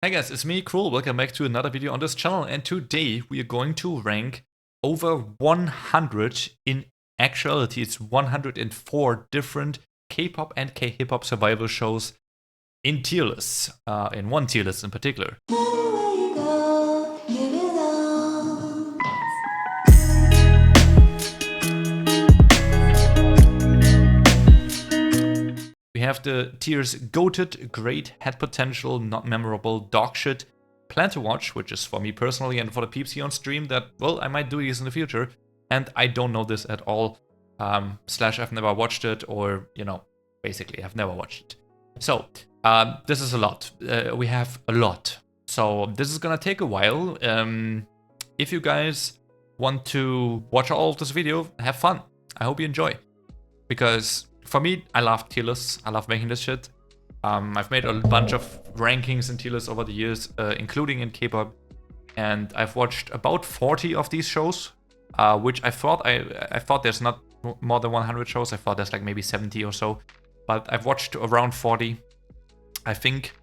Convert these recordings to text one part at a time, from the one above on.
Hey guys, it's me, Cruel. Welcome back to another video on this channel, and today we are going to rank over 100, in actuality it's 104 different K-pop and K-hip-hop survival shows in tier lists, in one tier list in particular. We have the tiers Goated, Great, Had Potential, Not Memorable, Dogshit, Plan to Watch, which is for me personally and for the peeps here on stream that, well, I might do these in the future, and I don't know this at all, slash I've never watched it, or, you know, basically I've never watched it. So, this is a lot. We have a lot. So this is gonna take a while. If you guys want to watch all of this video, have fun. I hope you enjoy. Because for me, I love tier lists. I love making this shit. I've made a bunch of rankings in tier lists over the years, including in K-pop, and I've watched about 40 of these shows, which I thought there's not more than 100 shows. I thought there's like maybe 70 or so, but I've watched around 40. I think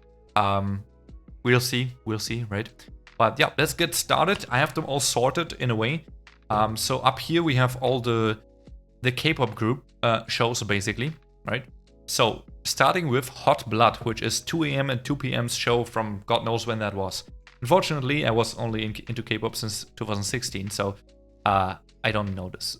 we'll see, right? But yeah, let's get started. I have them all sorted in a way. So up here we have all the K-pop group shows basically, right? So starting with Hot Blood, which is 2 AM and 2 PM's show from God knows when that was. Unfortunately, I was only into K-pop since 2016, so I don't know this.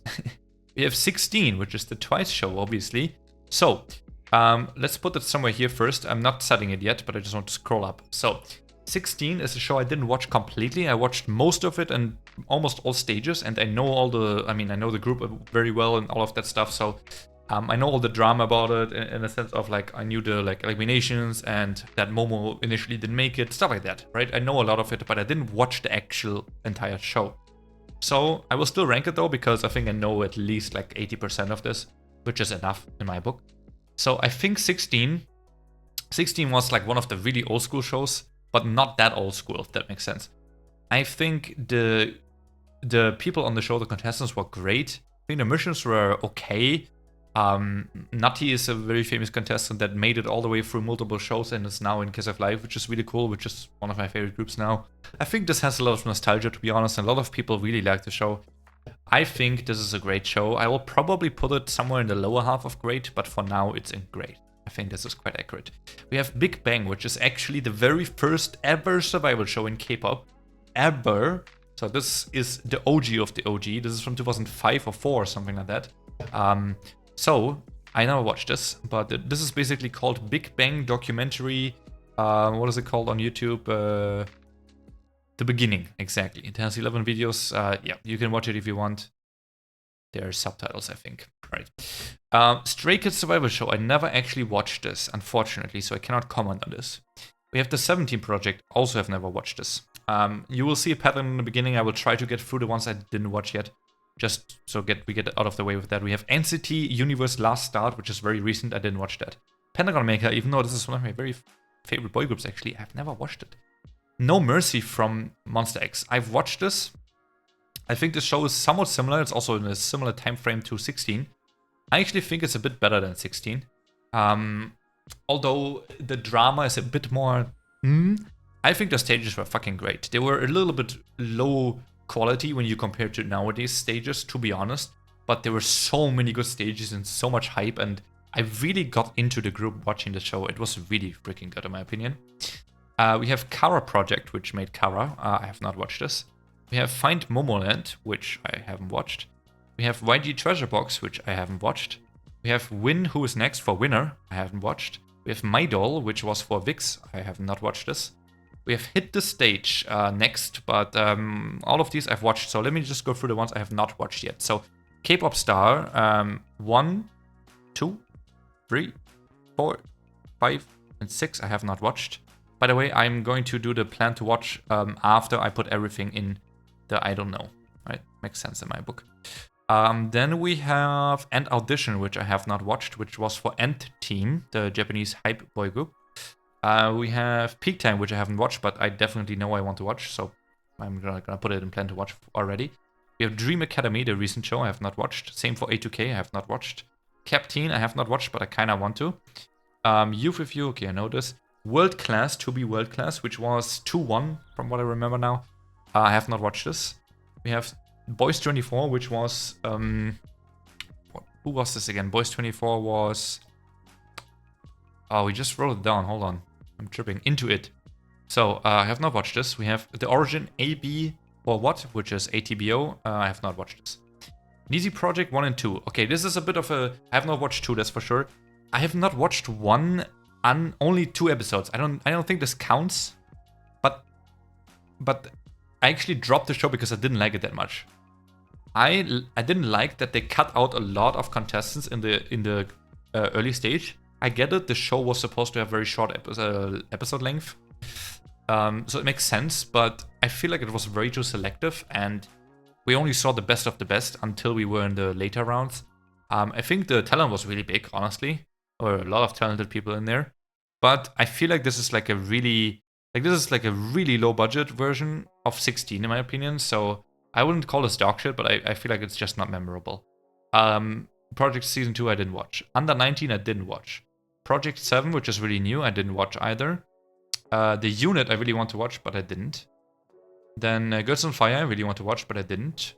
We have 16, which is the Twice show, obviously. So let's put it somewhere here first. I'm not setting it yet, but I just want to scroll up. So 16 is a show I didn't watch completely. I watched most of it and almost all stages, and I know all the, I know the group very well and all of that stuff, so I know all the drama about it in a sense of like, I knew the like eliminations and that Momo initially didn't make it, stuff like that, right? I know a lot of it, but I didn't watch the actual entire show. So I will still rank it though, because I think I know at least like 80% of this, which is enough in my book. So I think 16 was like one of the really old school shows, but not that old school, if that makes sense. I think the people on the show, the contestants, were great. I think the missions were okay. Nutty is a very famous contestant that made it all the way through multiple shows and is now in Kiss of Life, which is really cool, which is one of my favorite groups now. I think this has a lot of nostalgia, to be honest, and a lot of people really like the show. I think this is a great show. I will probably put it somewhere in the lower half of great, but for now it's in great. I think this is quite accurate. We have Big Bang, which is actually the very first ever survival show in K-pop. Ever. So this is the OG of the OG. This is from 2005 or 4 or something like that. So I never watched this, but this is basically called Big Bang Documentary. What is it called on YouTube? The Beginning, exactly. It has 11 videos. Yeah, you can watch it if you want. There are subtitles, I think. Right. Stray Kids Survival Show. I never actually watched this, unfortunately, so I cannot comment on this. We have the 17 Project. Also have never watched this. You will see a pattern in the beginning. I will try to get through the ones I didn't watch yet, just so we get out of the way with that. We have NCT Universe LASTART, which is very recent. I didn't watch that. Pentagon Maker, even though this is one of my very favorite boy groups, actually, I've never watched it. No.MERCY from Monsta X. I've watched this. I think this show is somewhat similar. It's also in a similar time frame to 16. I actually think it's a bit better than 16. Although the drama is a bit more... I think the stages were fucking great. They were a little bit low quality when you compare to nowadays stages, to be honest. But there were so many good stages and so much hype, and I really got into the group watching the show. It was really freaking good in my opinion. We have Kara Project, which made Kara. I have not watched this. We have Find Momoland, which I haven't watched. We have YG Treasure Box, which I haven't watched. We have Win Who Is Next for Winner. I haven't watched. We have MyDOL, which was for VIXX. I have not watched this. We have Hit the Stage next, but all of these I've watched. So let me just go through the ones I have not watched yet. So K-pop Star, 1, 2, 3, 4, 5, and 6 I have not watched. By the way, I'm going to do the plan to watch after I put everything in the I don't know. Right? Makes sense in my book. Then we have Audition, which I have not watched, which was for Team, the Japanese hype boy group. We have Peak Time, which I haven't watched, but I definitely know I want to watch, so I'm gonna put it in plan to watch already. We have Dream Academy, the recent show I have not watched. Same for A2K, I have not watched. Captain, I have not watched, but I kinda want to. Youth With You, okay, I know this. World Class, to be World Class, which was 2-1 from what I remember now. I have not watched this. We have Boys 24, which was who was this again? Boys 24 was, oh, we just wrote it down. Hold on, I'm tripping. Into It. So I have not watched this. We have The Origin AB or What, which is ATBO. I have not watched this. Nizi Project 1 and 2. Okay, this is a bit of a. I have not watched 2, that's for sure. I have not watched 1 and only 2 episodes. I don't think this counts. But I actually dropped the show because I didn't like it that much. I didn't like that they cut out a lot of contestants in the early stage. I get it. The show was supposed to have very short episode length. So it makes sense, but I feel like it was very too selective, and we only saw the best of the best until we were in the later rounds. I think the talent was really big, honestly, or a lot of talented people in there. But I feel like this is like a really low budget version of 16 in my opinion. So I wouldn't call this dog shit, but I feel like it's just not memorable. Project Season 2 I didn't watch. Under 19 I didn't watch. Project 7, which is really new, I didn't watch either. The Unit I really want to watch, but I didn't. Then Girls on Fire I really want to watch, but I didn't.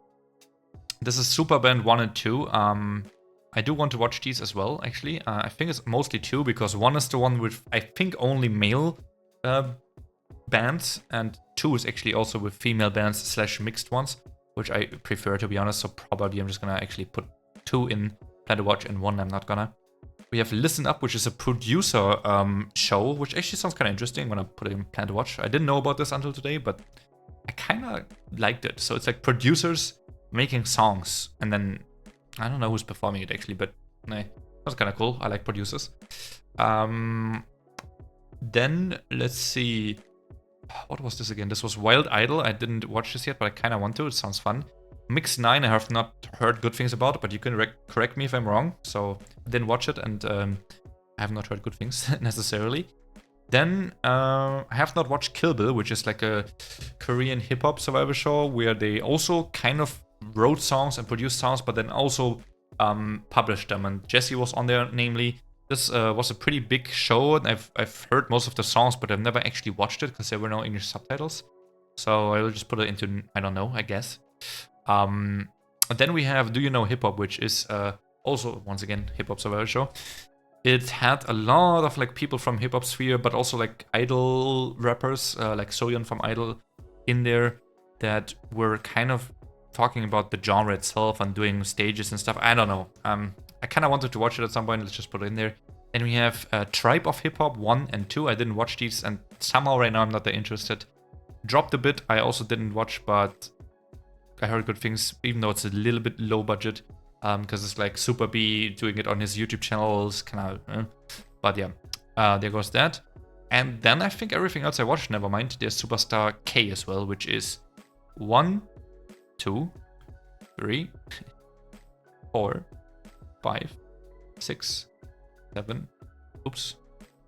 This is Superband 1 and 2. I do want to watch these as well, actually. I think it's mostly 2, because 1 is the one with, I think, only male bands, and 2 is actually also with female bands / mixed ones, which I prefer, to be honest. So probably I'm just gonna actually put 2 in Plan to Watch and 1 I'm not gonna. We have Listen Up, which is a producer show, which actually sounds kind of interesting when I put it in Plan to Watch. I didn't know about this until today, but I kind of liked it. So it's like producers making songs, and then I don't know who's performing it actually, but nah, that's kind of cool. I like producers. Then let's see, what was this again? This was Wild Idol. I didn't watch this yet, but I kind of want to. It sounds fun. Mix 9, I have not heard good things about it, but you can correct me if I'm wrong. So I didn't watch it, and I have not heard good things necessarily. Then I have not watched Kill Bill, which is like a Korean hip-hop survival show where they also kind of wrote songs and produced songs, but then also published them. And Jessie was on there, namely. This was a pretty big show, and I've heard most of the songs, but I've never actually watched it because there were no English subtitles. So I will just put it into, I don't know, I guess. And then we have Do You Know Hip Hop, which is also, once again, hip-hop survival show. It had a lot of like people from hip-hop sphere, but also like idol rappers, like Soyeon from Idol in there, that were kind of talking about the genre itself and doing stages and stuff. I don't know. I kind of wanted to watch it at some point. Let's just put it in there. And we have Tribe of Hip Hop 1 and 2. I didn't watch these, and somehow right now I'm not that interested. Dropped a bit. I also didn't watch, but I heard good things, even though it's a little bit low budget, because it's like Super B doing it on his YouTube channels, kind of. But yeah, there goes that. And then I think everything else I watched, never mind. There's Superstar K as well, which is 1, 2, 3, 4, 5, 6, 7,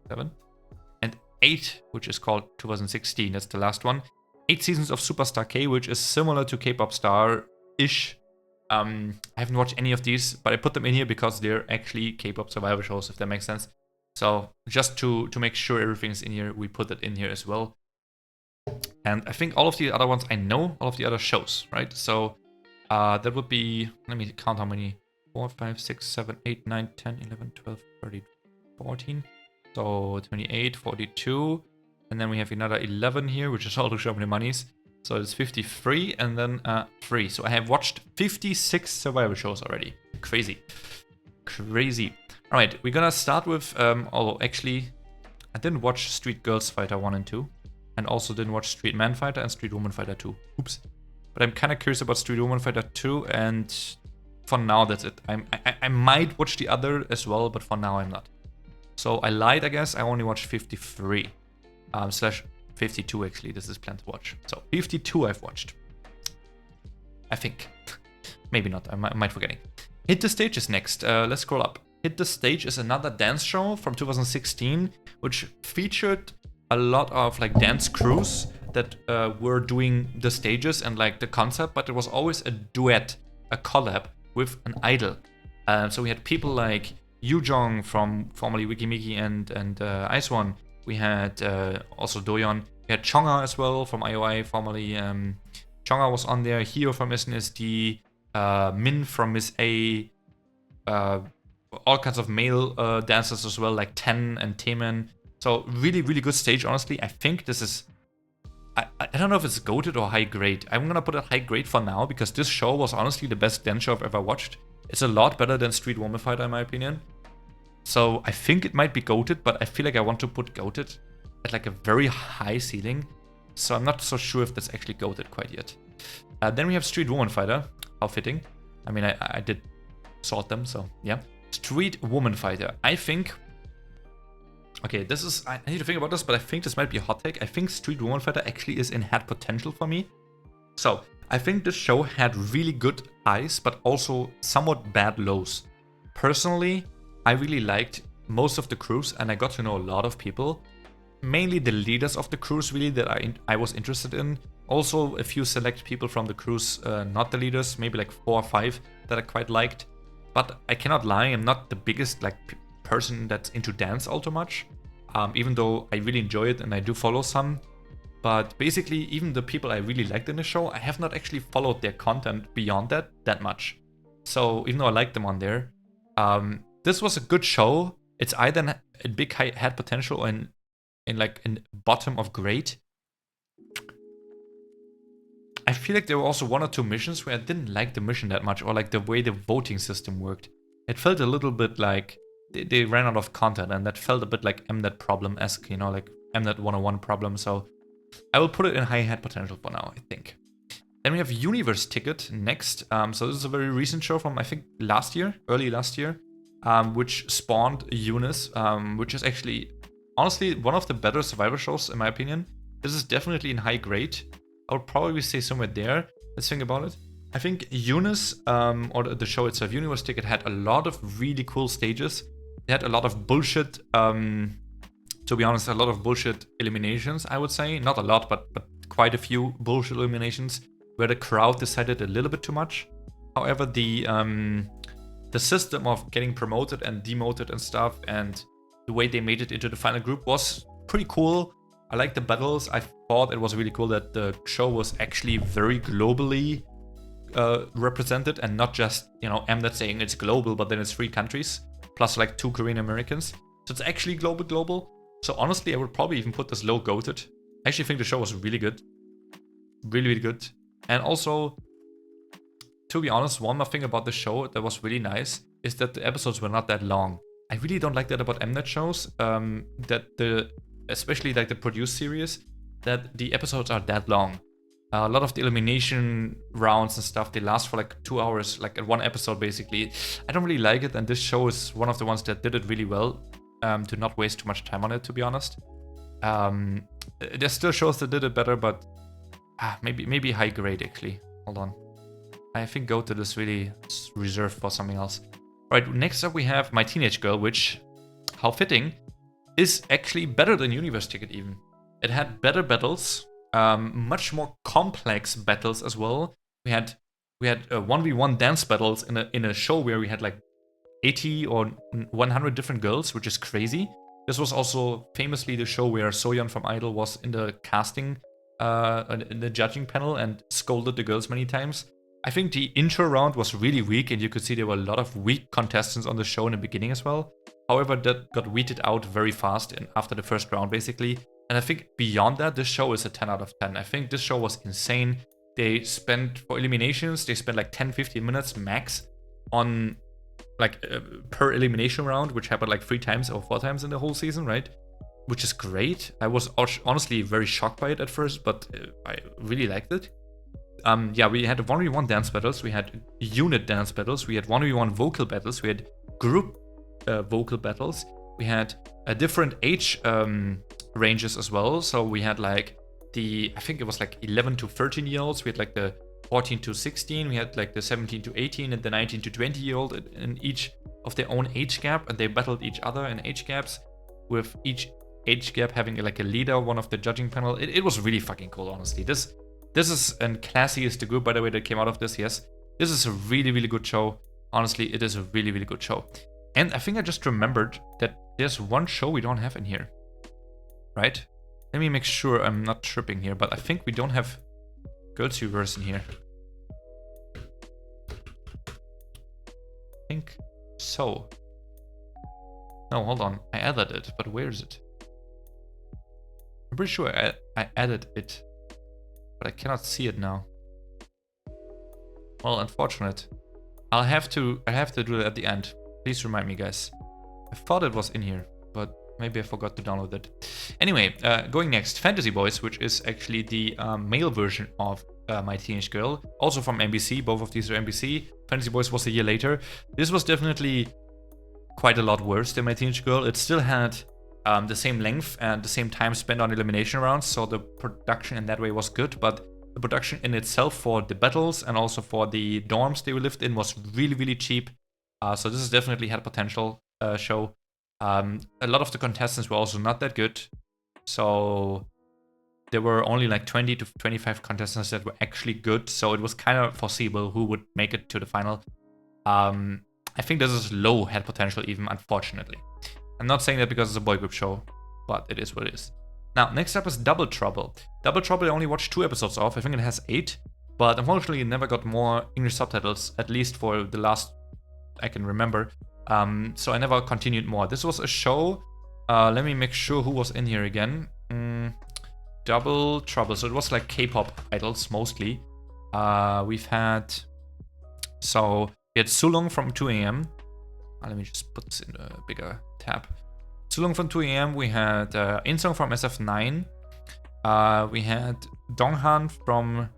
7, and 8, which is called 2016. That's the last one. 8 seasons of Superstar K, which is similar to K-pop Star-ish. I haven't watched any of these, but I put them in here because they're actually K-pop survival shows, if that makes sense. So just to make sure everything's in here, we put it in here as well. And I think all of the other ones I know, all of the other shows, right? So that would be, let me count how many. 4, 5, 6, 7, 8, 9, 10, 11, 12, 13, 14. So 28, 42. And then we have another 11 here, which is all to show me the monies. So it's 53 and then 3. So I have watched 56 survival shows already. Crazy. Crazy. All right, we're gonna start with, although actually, I didn't watch Street Girls Fighter 1 and 2. And also didn't watch Street Man Fighter and Street Woman Fighter 2. Oops. But I'm kind of curious about Street Woman Fighter 2, and for now that's it. I might watch the other as well, but for now I'm not. So I lied, I guess. I only watched 53. Slash 52 actually. This is planned to watch. So 52 I've watched. I think. Maybe not. I might forgetting. Hit the Stage is next. Let's scroll up. Hit the Stage is another dance show from 2016, which featured a lot of like dance crews that were doing the stages and like the concept, but it was always a duet, a collab with an idol. So we had people like Yu Jong from formerly Wiki Miki and I.O.I, We had also Doyeon. We had Chonga as well from I.O.I, formerly. Chonga was on there. Hyo from SNSD. Min from Miss A. All kinds of male dancers as well, like Ten and Taemin. So really, really good stage, honestly. I think this is... I don't know if it's goated or high grade. I'm gonna put it high grade for now, because this show was honestly the best dance show I've ever watched. It's a lot better than Street Woman Fighter, in my opinion. So I think it might be goated, but I feel like I want to put goated at like a very high ceiling. So I'm not so sure if that's actually goated quite yet. Then we have Street Woman Fighter. How fitting. I mean, I did sort them, so yeah. Street Woman Fighter. I think... Okay, this is... I need to think about this, but I think this might be a hot take. I think Street Woman Fighter actually had potential for me. So, I think this show had really good highs, but also somewhat bad lows. Personally, I really liked most of the crews, and I got to know a lot of people. Mainly the leaders of the crews, really, that I was interested in. Also, a few select people from the crews, not the leaders, maybe like 4 or 5 that I quite liked. But I cannot lie, I'm not the biggest person that's into dance all too much. Even though I really enjoy it and I do follow some. But basically, even the people I really liked in the show, I have not actually followed their content beyond that much. So even though I liked them on there, this was a good show. It's either a big high had potential or in bottom of great. I feel like there were also 1 or 2 missions where I didn't like the mission that much, or like the way the voting system worked. It felt a little bit like they ran out of content, and that felt a bit like Mnet problem-esque, you know, like Mnet 101 problem. So I will put it in high head potential for now, I think. Then we have Universe Ticket next. So this is a very recent show from, I think, last year, early last year, which spawned UNIS, which is actually, honestly, one of the better Survivor shows, in my opinion. This is definitely in high grade. I would probably say somewhere there. Let's think about it. I think UNIS, or the show itself, Universe Ticket, had a lot of really cool stages. They had a lot of bullshit, to be honest, a lot of bullshit eliminations, I would say. Not a lot, but quite a few bullshit eliminations where the crowd decided a little bit too much. However, the system of getting promoted and demoted and stuff, and the way they made it into the final group was pretty cool. I liked the battles. I thought it was really cool that the show was actually very globally represented, and not just, you know, Mnet saying it's global, but then it's 3 countries, plus like 2 Korean Americans. So it's actually global. So honestly, I would probably even put this low goated. I actually think the show was really good. Really, really good. And also, to be honest, one more thing about the show that was really nice is that the episodes were not that long. I really don't like that about Mnet shows, especially like the produced series, that the episodes are that long. A lot of the elimination rounds and stuff, they last for like 2 hours, like at one episode basically. I don't really like it, and this show is one of the ones that did it really well, to not waste too much time on it, to be honest. There's still shows that did it better, but maybe high grade actually. Hold on. I think goated is really reserved for something else. Right, next up we have My Teenage Girl, which, how fitting, is actually better than Universe Ticket even. It had better battles, much more complex battles as well. We had 1v1 dance battles in a show where we had like 80 or 100 different girls, which is crazy. This was also famously the show where Soyeon from IDOL was in the casting, in the judging panel, and scolded the girls many times. I think the intro round was really weak, and you could see there were a lot of weak contestants on the show in the beginning as well. However, that got weeded out very fast after the first round, basically. And I think beyond that, this show is a 10 out of 10. I think this show was insane. They spent, for eliminations, they spent like 10-15 minutes max on like per elimination round, which happened like 3 times or 4 times in the whole season, right? Which is great. I was honestly very shocked by it at first, but I really liked it. Yeah, we had 1v1 dance battles, we had unit dance battles, we had 1v1 vocal battles, we had group vocal battles, we had different age ranges as well. So we had like I think it was like 11 to 13 year olds, we had like the 14 to 16, we had like the 17 to 18 and the 19 to 20 year old in each of their own age gap, and they battled each other in age gaps, with each age gap having like a leader, one of the judging panel. It was really fucking cool, honestly. This is, and Klassy is the group, by the way, that came out of this, yes. This is a really, really good show. Honestly, it is a really, really good show. And I think I just remembered that there's one show we don't have in here. right? Let me make sure I'm not tripping here, but I think we don't have Girls Reverse in here. I think so. No, hold on. I added it, but where is it? I'm pretty sure I added it, but I cannot see it now. Well, unfortunate. I'll have to do that at the end. Please remind me, guys. I thought it was in here, but maybe I forgot to download it. Anyway, going next, Fantasy Boys, which is actually the male version of My Teenage Girl, also from NBC. Both of these are NBC. Fantasy Boys was a year later. This was definitely quite a lot worse than My Teenage Girl. It still had the same length and the same time spent on elimination rounds, so the production in that way was good, but the production in itself for the battles and also for the dorms they were lived in was really, really cheap. So this is definitely had potential show. A lot of the contestants were also not that good. So there were only like 20 to 25 contestants that were actually good. So it was kind of foreseeable who would make it to the final. I think this is low had potential even, unfortunately. I'm not saying that because it's a boy group show, but it is what it is. Now, next up is Double Trouble. Double Trouble I only watched 2 episodes of. I think it has 8. But unfortunately, it never got more English subtitles, at least for the last I can remember. So I never continued more. This was a show. Let me make sure who was in here again. Double Trouble. So it was like K-pop idols mostly. We've had... So we had Sulong from 2 AM. Let me just put this in a bigger tab. Sulong from 2 AM. We had Insong from SF9. We had Donghan from...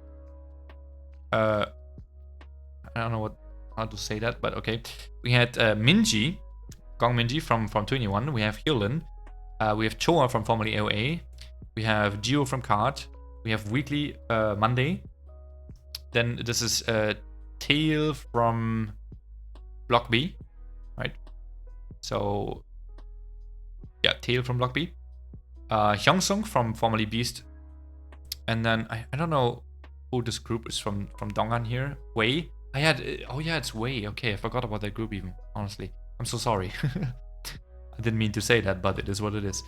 I don't know how to say that, but okay. We had Minji, Gong Minji from 21. We have Hyolyn. We have Choa from formerly A.O.I. We have Gio from Card. We have Weekly Monday. Then this is Tail from Block B, right? So yeah, Tail from Block B. Hyongsung from formerly Beast. And then I don't know who this group is from Donghan here. Wei. Oh yeah, it's Wei. Okay, I forgot about that group even, honestly. I'm so sorry. I didn't mean to say that, but it is what it is.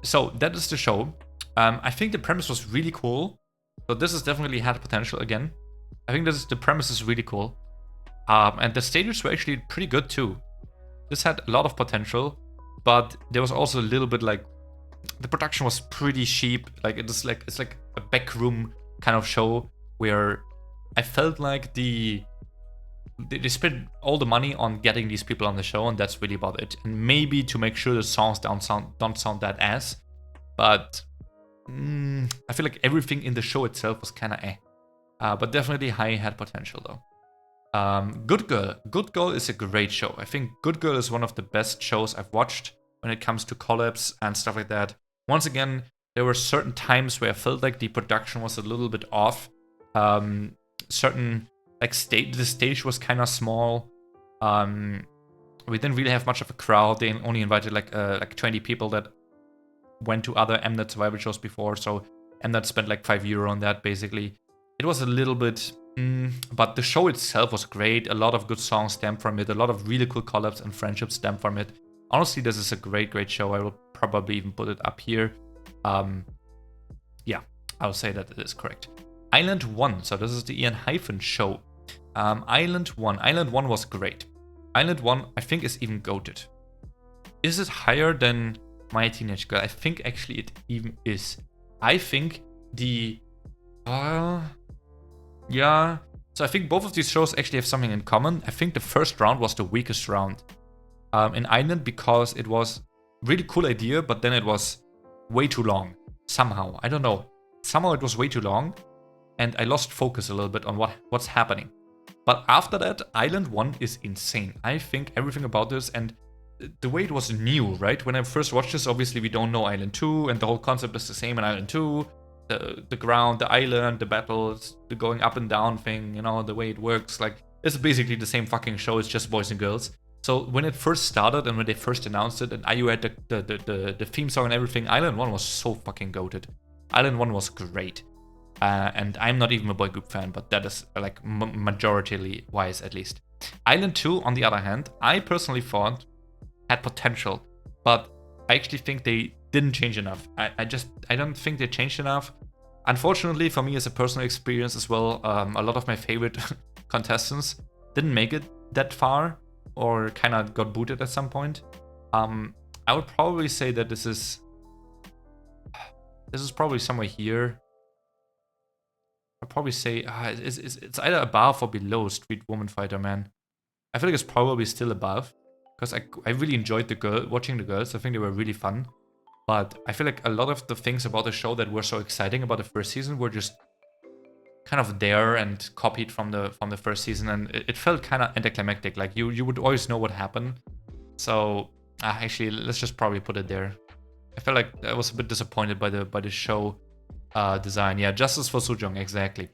So that is the show. I think the premise was really cool. So this has definitely had potential again. I think the premise is really cool. And the stages were actually pretty good too. This had a lot of potential, but there was also a little bit like, the production was pretty cheap. Like it's like a backroom kind of show where I felt like they spent all the money on getting these people on the show, and that's really about it. And maybe to make sure the songs don't sound that ass, but I feel like everything in the show itself was kind of eh. But definitely High had potential though. Good Girl. Good Girl is a great show. I think Good Girl is one of the best shows I've watched when it comes to collabs and stuff like that. Once again, there were certain times where I felt like the production was a little bit off. Certain like the stage was kind of small. We didn't really have much of a crowd. They only invited like 20 people that went to other Mnet survival shows before, so Mnet spent like €5 on that basically. It was a little bit, but the show itself was great. A lot of good songs stemmed from it. A lot of really cool collabs and friendships stemmed from it. Honestly, this is a great show. I will probably even put it up here. Yeah, I'll say that it is correct. Island 1, so this is the ENHYPEN show. Island 1 was great. Island 1, I think, is even goated. Is it higher than My Teenage Girl? I think actually it even is. I think the... yeah. So I think both of these shows actually have something in common. I think the first round was the weakest round in Island because it was really cool idea, but then it was way too long. Somehow. I don't know. Somehow it was way too long, and I lost focus a little bit on what's happening. But after that, Island 1 is insane. I think everything about this, and the way it was new, right? When I first watched this, obviously we don't know Island 2, and the whole concept is the same in Island 2. The ground, the island, the battles, the going up and down thing, you know, the way it works. Like, it's basically the same fucking show, it's just boys and girls. So when it first started and when they first announced it, and I.O.I had the theme song and everything, Island 1 was so fucking goated. Island 1 was great. And I'm not even a boy group fan, but that is like majority wise at least. Island 2, on the other hand, I personally thought had potential, but I actually think they didn't change enough. I don't think they changed enough. Unfortunately, for me as a personal experience as well, a lot of my favorite contestants didn't make it that far or kind of got booted at some point. I would probably say that this is probably somewhere here. I'd probably say it's either above or below Street Woman Fighter, man. I feel like it's probably still above because I really enjoyed watching the girls. I think they were really fun. But I feel like a lot of the things about the show that were so exciting about the first season were just kind of there and copied from the first season, and it felt kind of anticlimactic. Like you would always know what happened. So actually, let's just probably put it there. I felt like I was a bit disappointed by the show design. Yeah, Justice for Sujong, exactly.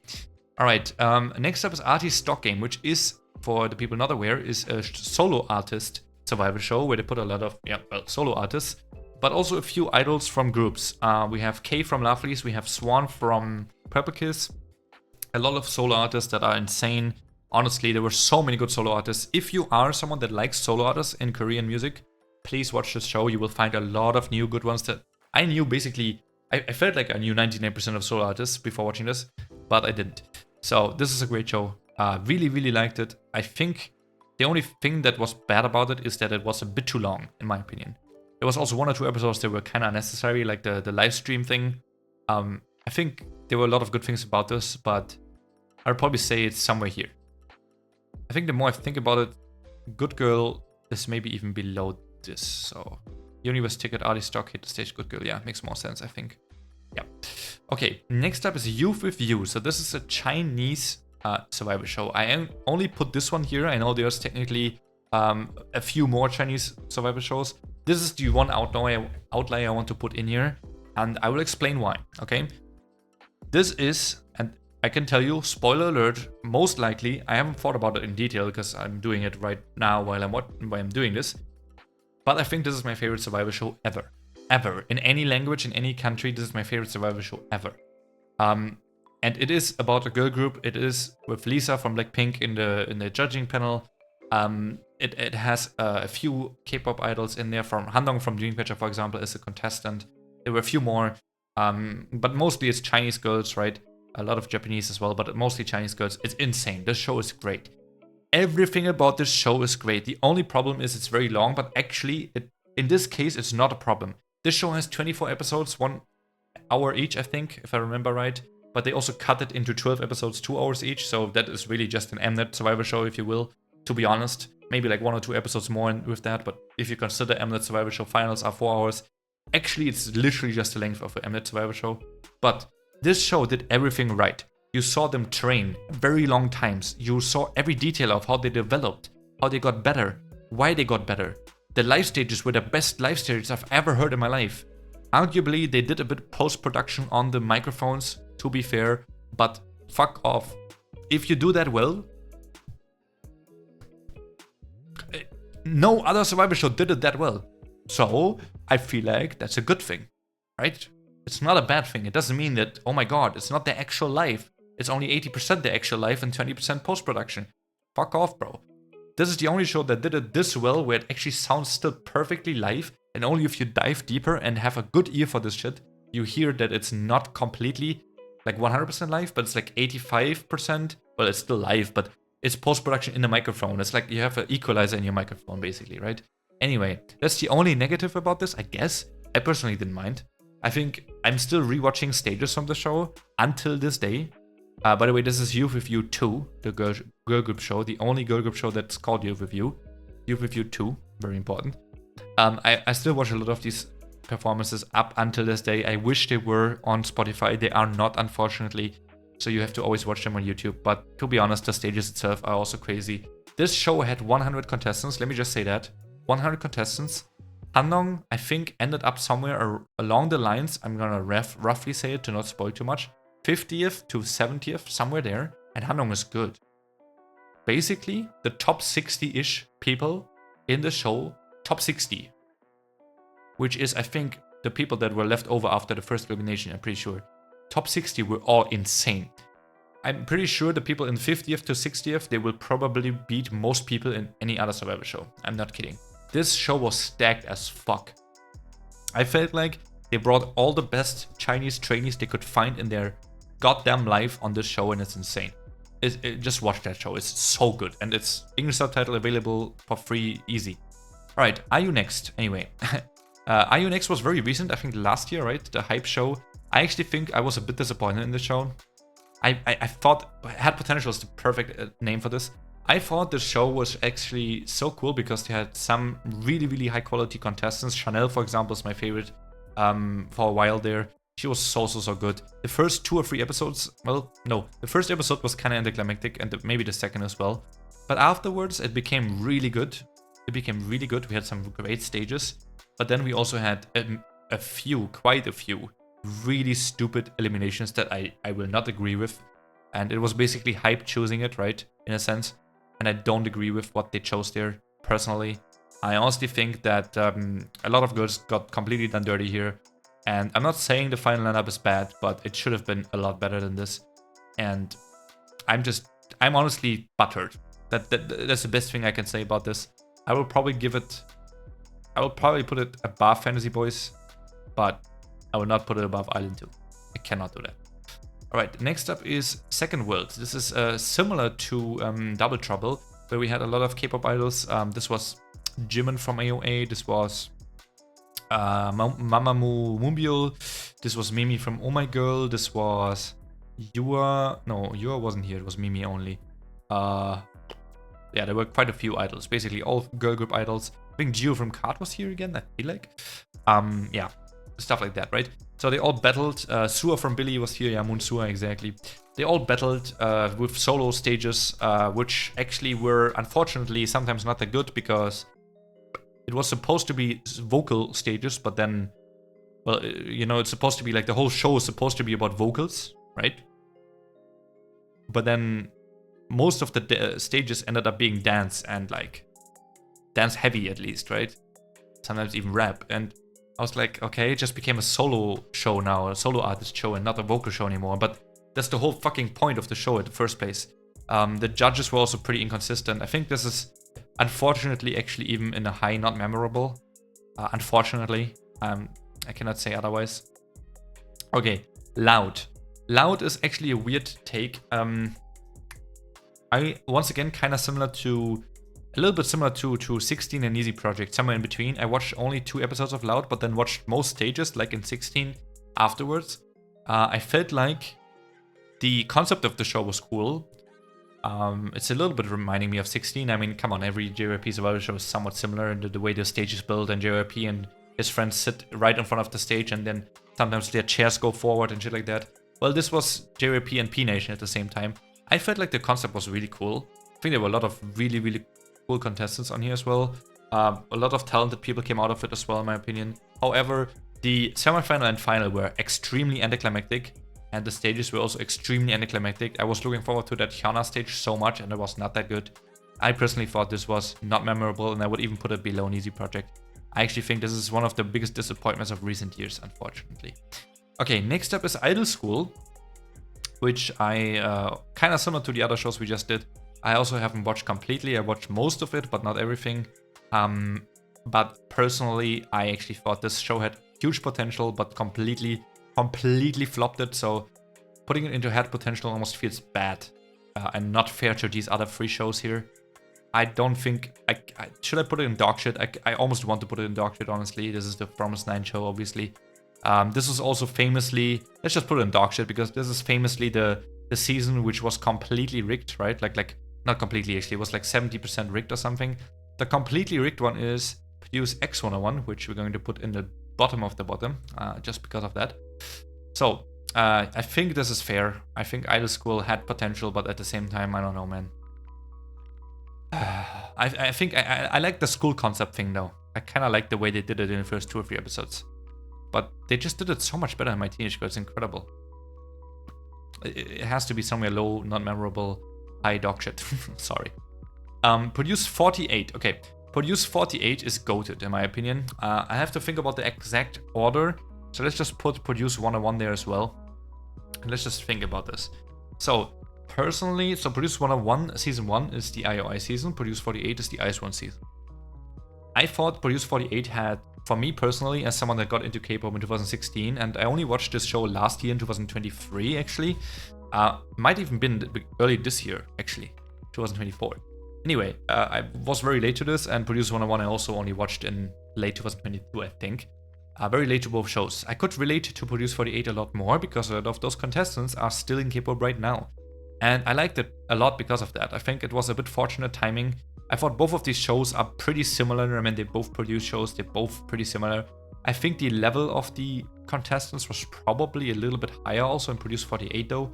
All right. Next up is Artistock Game, which is, for the people not aware, is a solo artist survival show where they put a lot of solo artists, but also a few idols from groups. We have K from Lovelies, we have Swan from Purple Kiss. A lot of solo artists that are insane. Honestly, there were so many good solo artists. If you are someone that likes solo artists in Korean music, please watch this show. You will find a lot of new good ones that I knew basically. I felt like I knew 99% of solo artists before watching this, but I didn't. So this is a great show. Really, really liked it. I think the only thing that was bad about it is that it was a bit too long, in my opinion. There was also 1 or 2 episodes that were kind of unnecessary, like the live stream thing. I think there were a lot of good things about this, but I'd probably say it's somewhere here. I think the more I think about it, Good Girl is maybe even below this. So Universe Ticket, Artistock, Hit the Stage, Good Girl. Yeah, makes more sense, I think. Yeah. Okay, next up is Youth with You. So this is a Chinese survival show. I only put this one here. I know there's technically a few more Chinese survival shows. This is the one outlier I want to put in here, and I will explain why, okay? This is, and I can tell you, spoiler alert, most likely, I haven't thought about it in detail because I'm doing it right now while I'm doing this, but I think this is my favorite survival show ever. Ever. In any language, in any country, this is my favorite survival show ever. And it is about a girl group. It is with Lisa from Blackpink in the judging panel. It has a few K-pop idols in there. From Handong from Dreamcatcher, for example, is a contestant. There were a few more, but mostly it's Chinese girls, right? A lot of Japanese as well, but mostly Chinese girls. It's insane. This show is great. Everything about this show is great. The only problem is it's very long, but actually, in this case, it's not a problem. This show has 24 episodes, 1 hour each, I think, if I remember right. But they also cut it into 12 episodes, 2 hours each. So that is really just an Mnet survivor show, if you will, to be honest. Maybe like 1 or 2 episodes more with that. But if you consider Mnet survivor show finals are 4 hours, actually it's literally just the length of an Mnet survivor show. But this show did everything right. You saw them train very long times. You saw every detail of how they developed, how they got better, why they got better. The live stages were the best live stages I've ever heard in my life. Arguably, they did a bit of post-production on the microphones, to be fair, but fuck off. If you do that well, no other survivor show did it that well. So, I feel like that's a good thing, right? It's not a bad thing. It doesn't mean that, oh my god, it's not the actual life. It's only 80% the actual life and 20% post-production. Fuck off, bro. This is the only show that did it this well, where it actually sounds still perfectly live, and only if you dive deeper and have a good ear for this shit, you hear that it's not completely like 100% live, but it's like 85%. Well, it's still live, but it's post-production in the microphone. It's like you have an equalizer in your microphone, basically, right? Anyway, that's the only negative about this, I guess. I personally didn't mind. I think I'm still rewatching stages from the show until this day. By the way, this is Youth with You 2, the girl group show, the only girl group show that's called Youth with You. Youth with You 2, very important. I still watch a lot of these performances up until this day. I wish they were on Spotify. They are not, unfortunately. So you have to always watch them on YouTube. But to be honest, the stages itself are also crazy. This show had 100 contestants. Let me just say that. 100 contestants. Handong, I think, ended up somewhere along the lines. I'm gonna roughly say it to not spoil too much. 50th to 70th, somewhere there. And Handong is good. Basically, the top 60-ish people in the show, top 60. Which is, I think, the people that were left over after the first elimination, I'm pretty sure. Top 60 were all insane. I'm pretty sure the people in 50th to 60th, they will probably beat most people in any other survivor show. I'm not kidding. This show was stacked as fuck. I felt like They brought all the best Chinese trainees they could find in their goddamn life on this show, and it's insane. Just watch that show. It's so good, and it's English subtitle available for free, easy. All right, IU Next. Anyway, IU Next was very recent. I think last year, right? The hype show. I actually think I was a bit disappointed in the show. I thought Had Potential is the perfect name for this. I thought the show was actually so cool because they had some really high quality contestants. Chanel, for example, is my favorite for a while there. She was so good. The first 2 or 3 episodes, well, no, the first episode was kind of anticlimactic, and maybe the second as well. But afterwards, it became really good. We had some great stages, but then we also had quite a few, really stupid eliminations that I will not agree with. And it was basically hype choosing it, right, in a sense. And I don't agree with what they chose there, personally. I honestly think that a lot of girls got completely done dirty here. And I'm not saying the final lineup is bad, but it should have been a lot better than this. And I'm honestly buttered. That's the best thing I can say about this. I will probably put it above Fantasy Boys, but I will not put it above Island 2. I cannot do that. Alright, next up is Second World. This is similar to Double Trouble, where we had a lot of K-pop idols. This was Jimin from AOA, this was Mamamoo Moonbyul, this was Mimi from Oh My Girl, this was Yua. No, Yua wasn't here, it was Mimi only. Yeah, there were quite a few idols, basically all girl group idols. I think Gio from KAT was here again, I feel like. Yeah, stuff like that, right? So they all battled. Sua from Billy was here, yeah, Moon Sua, exactly. They all battled with solo stages, which actually were unfortunately sometimes not that good because it was supposed to be vocal stages, but then, well, you know, it's supposed to be like the whole show is supposed to be about vocals, right? But then most of the stages ended up being dance and like dance heavy at least, right? Sometimes even rap. And I was like, okay, it just became a solo show now, a solo artist show and not a vocal show anymore. But that's the whole fucking point of the show at the first place. The judges were also pretty inconsistent. I think this is unfortunately actually even in a high not memorable. Unfortunately, I cannot say otherwise. Okay, Loud. Loud is actually a weird take. I once again kind of similar to a little bit similar to 16 and Nizi project, somewhere in between. I watched only 2 episodes of Loud, but then watched most stages, like in 16, afterwards. I felt like the concept of the show was cool. It's a little bit reminding me of 16. I mean, come on, every JYP survival show is somewhat similar in the way the stage is built, and JYP and his friends sit right in front of the stage, and then sometimes their chairs go forward and shit like that. Well, this was JYP and P Nation at the same time. I felt like the concept was really cool. I think there were a lot of really cool contestants on here as well. A lot of talented people came out of it as well, in my opinion. However, the semifinal and final were extremely anticlimactic, and the stages were also extremely anticlimactic. I was looking forward to that Hyuna stage so much, and it was not that good. I personally thought this was not memorable, and I would even put it below Nizi project. I actually think this is one of the biggest disappointments of recent years, unfortunately. Okay, next up is Idol School, which I kind of similar to the other shows we just did. I also haven't watched completely. I watched most of it, but not everything. But personally, I actually thought this show had huge potential, but completely flopped it. So putting it into Had Potential almost feels bad and not fair to these other 3 shows here. I don't think should I put it in dog shit? I almost want to put it in dog shit, honestly. This is the Promise 9 show, obviously. This was also famously, let's just put it in dog shit, because this is famously the season which was completely rigged, right? Like not completely, actually, it was like 70% rigged or something. The completely rigged one is Produce X101, which we're going to put in the bottom of the bottom, just because of that. So, I think this is fair. I think Idol School had potential, but at the same time, I don't know, man. I think I like the school concept thing, though. I kind of like the way they did it in the first 2 or 3 episodes. But they just did it so much better than My Teenage Girl. It's incredible. It has to be somewhere low, not memorable, high dog shit. Sorry. Produce 48. Okay, Produce 48 is goated, in my opinion. I have to think about the exact order. So let's just put Produce 101 there as well. And let's just think about this. So, personally, Produce 101 season 1 is the I.O.I season. Produce 48 is the IS1 season. I thought Produce 48 had for me personally, as someone that got into K-pop in 2016, and I only watched this show last year in 2023, actually. Might even been early this year, actually, 2024. Anyway, I was very late to this, and Producer 101 I also only watched in late 2022, I think. Very late to both shows. I could relate to Produce 48 a lot more because a lot of those contestants are still in K-pop right now. And I liked it a lot because of that. I think it was a bit fortunate timing. I thought both of these shows are pretty similar. I mean, they both produce shows, they're both pretty similar. I think the level of the contestants was probably a little bit higher also in Produce 48 though.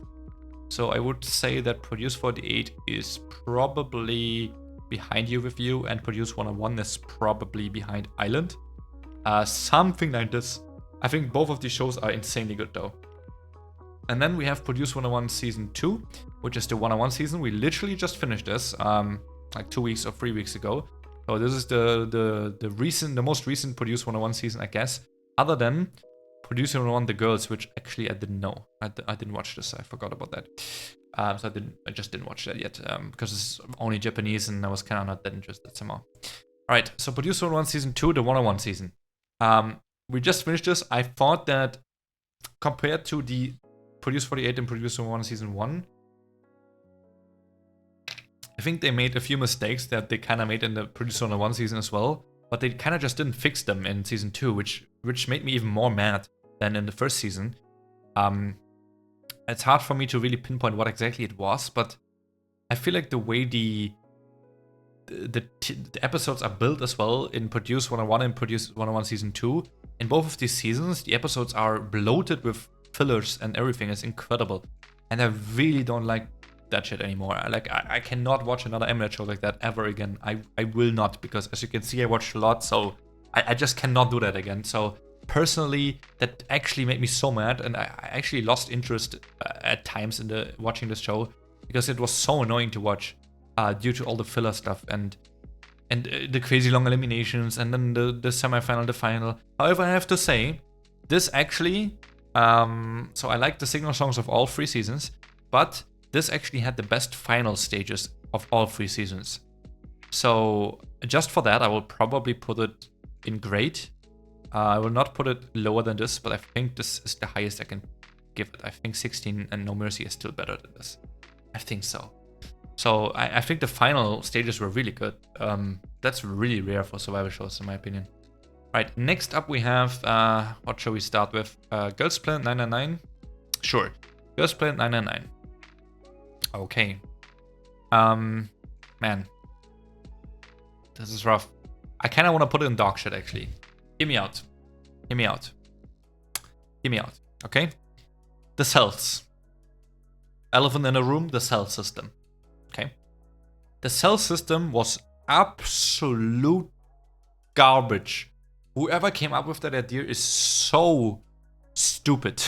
So I would say that Produce 48 is probably behind You With You, and Produce 101 is probably behind ILLIT. Something like this. I think both of these shows are insanely good though. And then we have Produce 101 Season 2, which is the 101 season. We literally just finished this like 2 weeks or 3 weeks ago. So this is the most recent Produce 101 season, I guess. Other than Produce 101 The Girls, which actually I didn't know. I didn't watch this. I forgot about that. So I just didn't watch that yet because it's only Japanese and I was kind of not that interested somehow. All right, so Produce 101 Season 2, the 101 season. We just finished this. I thought that compared to the Produce 48 and Produce 101 Season 1, I think they made a few mistakes that they kind of made in the Produce 101 season as well, but they kind of just didn't fix them in Season 2, which made me even more mad than in the first season. It's hard for me to really pinpoint what exactly it was, but I feel like the way the episodes are built as well in Produce 101 and Produce 101 Season 2, in both of these seasons, the episodes are bloated with fillers and everything. Is incredible. And I really don't like that shit anymore. I cannot watch another Mnet show like that ever again. I will not, because as you can see, I watched a lot, so I just cannot do that again. So personally, that actually made me so mad, and I actually lost interest at times in watching this show because it was so annoying to watch due to all the filler stuff and the crazy long eliminations, and then the semi-final, the final. However, I have to say, this actually, so I like the signal songs of all 3 seasons, but this actually had the best final stages of all 3 seasons. So just for that, I will probably put it in great. I will not put it lower than this, but I think this is the highest I can give it. I think 16 and No Mercy is still better than this. I think so. So I think the final stages were really good. That's really rare for survival shows, in my opinion. Right, next up we have, what shall we start with? Girls Planet 999? Sure, Girls Planet 999. Okay. Man. This is rough. I kind of want to put it in dog shit, actually. Hear me out. Hear me out. Hear me out, okay? The cells. Elephant in the room, the cell system. Okay? The cell system was absolute garbage. Whoever came up with that idea is so stupid.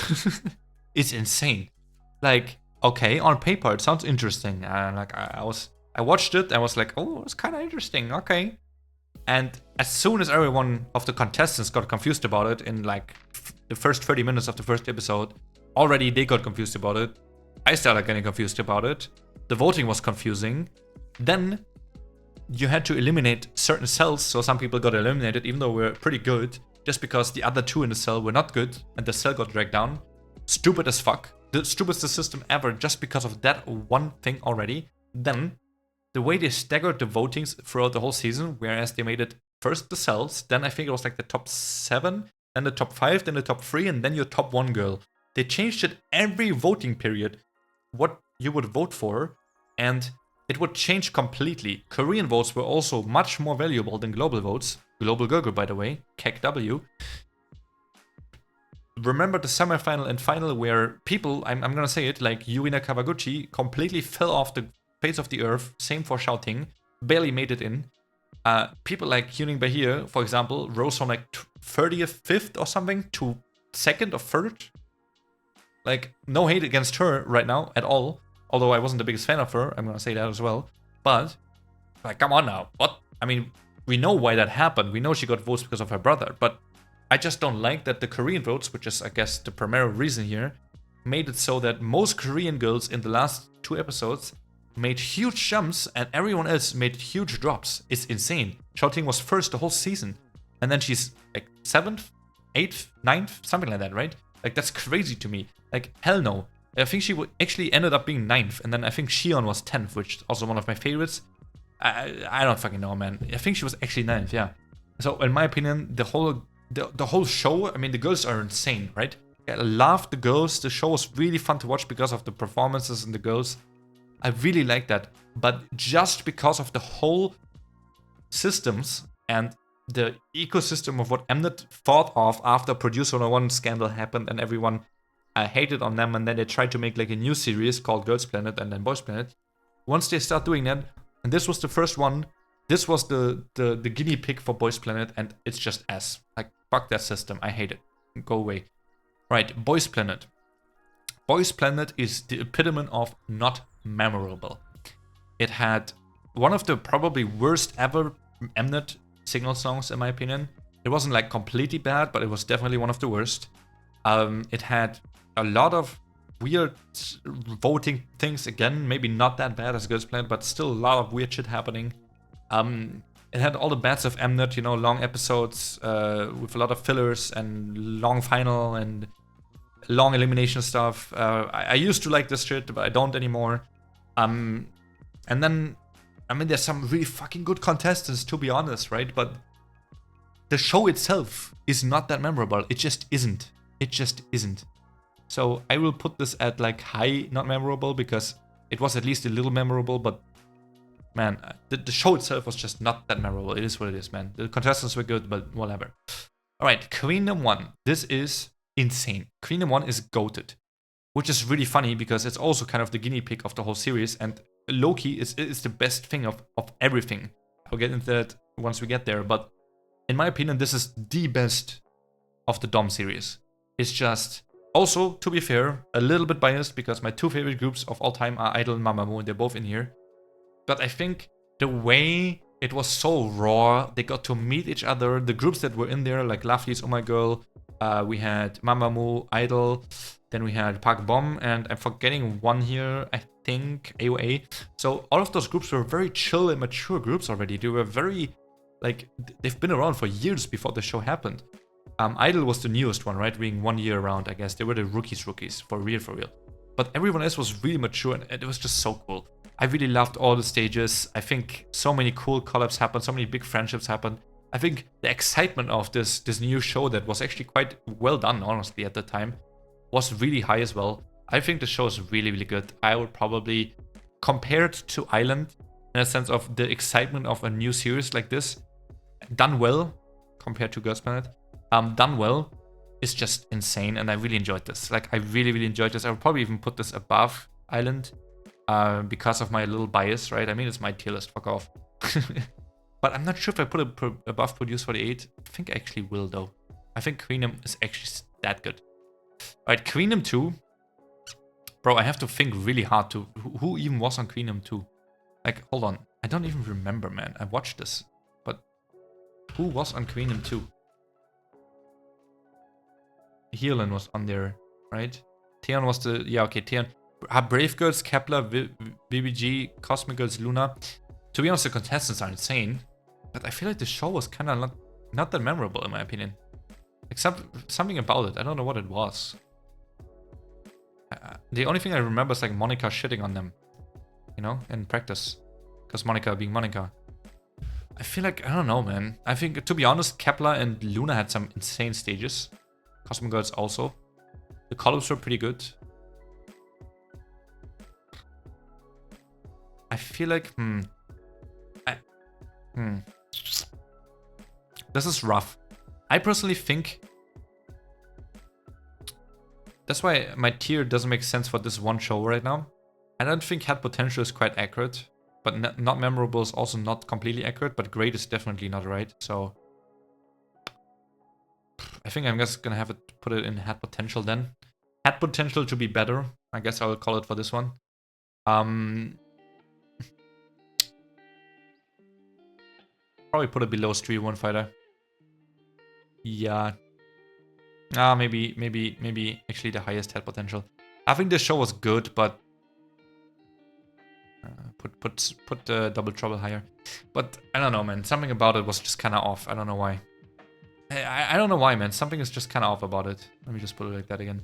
It's insane. Like, okay, on paper it sounds interesting. I watched it, I was like, oh, it's kind of interesting, okay. And as soon as everyone of the contestants got confused about it in like the first 30 minutes of the first episode, already they got confused about it. I started getting confused about it. The voting was confusing. Then you had to eliminate certain cells, so some people got eliminated even though we're pretty good, just because the other 2 in the cell were not good and the cell got dragged down. Stupid as fuck. The stupidest system ever, just because of that one thing already. Then the way they staggered the votings throughout the whole season, whereas they made it first the cells, then I think it was like the top 7, then the top 5, then the top 3, and then your top 1 girl. They changed it every voting period, what you would vote for, and it would change completely. Korean votes were also much more valuable than global votes. Global Girlgroup, by the way, KATSEYE. Remember the semi-final and final where people, I'm gonna say it, like Yuina Kawaguchi completely fell off the face of the earth, same for shouting, barely made it in. People like Hyuning Bahir, for example, rose from like 30th, 5th or something to 2nd or 3rd. Like, no hate against her right now at all. Although I wasn't the biggest fan of her, I'm gonna say that as well. But, like, come on now. What? I mean, we know why that happened. We know she got votes because of her brother. But I just don't like that the Korean votes, which is, I guess, the primary reason here, made it so that most Korean girls in the last 2 episodes made huge jumps and everyone else made huge drops. It's insane. Shouting was first the whole season. and then she's like 7th, 8th, 9th, something like that, right? Like, that's crazy to me. Like, hell no. I think she actually ended up being 9th, and then I think Xion was 10th, which is also one of my favorites. I don't fucking know, man. I think she was actually 9th, yeah. So, in my opinion, the whole show, I mean, the girls are insane, right? I love the girls. The show was really fun to watch because of the performances and the girls. I really like that. But just because of the whole systems and the ecosystem of what Mnet thought of after Producer 101 scandal happened and everyone hated on them, and then they tried to make like a new series called Girls Planet and then Boys Planet. Once they start doing that, and this was the first one, this was the guinea pig for Boys Planet, and it's just ass. Like, fuck that system. I hate it. Go away. Right, Boys Planet. Boys Planet is the epitome of not memorable. It had one of the probably worst ever Mnet signal songs, in my opinion. It wasn't like completely bad, but it was definitely one of the worst. It had a lot of weird voting things, again, maybe not that bad as Girls Planet, but still a lot of weird shit happening. It had all the bats of Mnet, you know, long episodes with a lot of fillers and long final and long elimination stuff. I used to like this shit, but I don't anymore. And then, I mean, there's some really fucking good contestants, to be honest, right? But the show itself is not that memorable. It just isn't. It just isn't. So I will put this at like high, not memorable, because it was at least a little memorable, but man, the show itself was just not that memorable. It is what it is, man. The contestants were good, but whatever. Alright, Queendom 1. This is insane. Queendom 1 is goated, which is really funny because it's also kind of the guinea pig of the whole series, and low-key is the best thing of everything. I'll get into that once we get there, but in my opinion, this is the best of the Dom series. It's just, also, to be fair, a little bit biased because my two favorite groups of all time are IDOL and Mamamoo, and they're both in here. But I think the way it was so raw, they got to meet each other. The groups that were in there, like Lovely's Oh My Girl, we had Mamamoo, IDOL, then we had Park Bom, and I'm forgetting one here, I think, A.O.I. So all of those groups were very chill and mature groups already. They were very, like, they've been around for years before the show happened. IDOL was the newest one, right? Being 1 year around, I guess. They were the rookies, for real. But everyone else was really mature, and it was just so cool. I really loved all the stages. I think so many cool collabs happened, so many big friendships happened. I think the excitement of this new show that was actually quite well done, honestly, at the time, was really high as well. I think the show is really, really good. I would probably compare it to Island in a sense of the excitement of a new series like this. Done well, compared to Girls Planet. Done well is just insane, and I really enjoyed this. Like, I really, really enjoyed this. I would probably even put this above Island because of my little bias, right? I mean, it's my tier list, fuck off. But I'm not sure if I put it above Produce 48. I think I actually will, though. I think Queendom is actually that good. Alright, Queendom 2. Bro, I have to think really hard to... Who even was on Queendom 2? Like, hold on. I don't even remember, man. I watched this. But who was on Queendom 2? Heerlen was on there, right? Theon was the... Yeah, okay, Theon. Brave Girls, Kepler, VBG, Cosmic Girls, Luna. To be honest, the contestants are insane. But I feel like the show was kind of not that memorable, in my opinion. Except something about it. I don't know what it was. The only thing I remember is like Monica shitting on them. You know, in practice. Because Monica being Monica. I feel like, I don't know, man. I think, to be honest, Kepler and Luna had some insane stages. Cosmic Girls also. The collabs were pretty good. I feel like, This is rough. I personally think... That's why my tier doesn't make sense for this one show right now. I don't think Had Potential is quite accurate. But not memorable is also not completely accurate. But great is definitely not right. So... I think I'm just gonna have to put it in Had Potential then. Had Potential to be better. I guess I will call it for this one. Probably put it below Street 1 Fighter. Yeah. Maybe actually the highest Had Potential. I think this show was good, but put Double Trouble higher. But I don't know, man. Something about it was just kind of off. I don't know why. I don't know why, man. Something is just kind of off about it. Let me just put it like that again.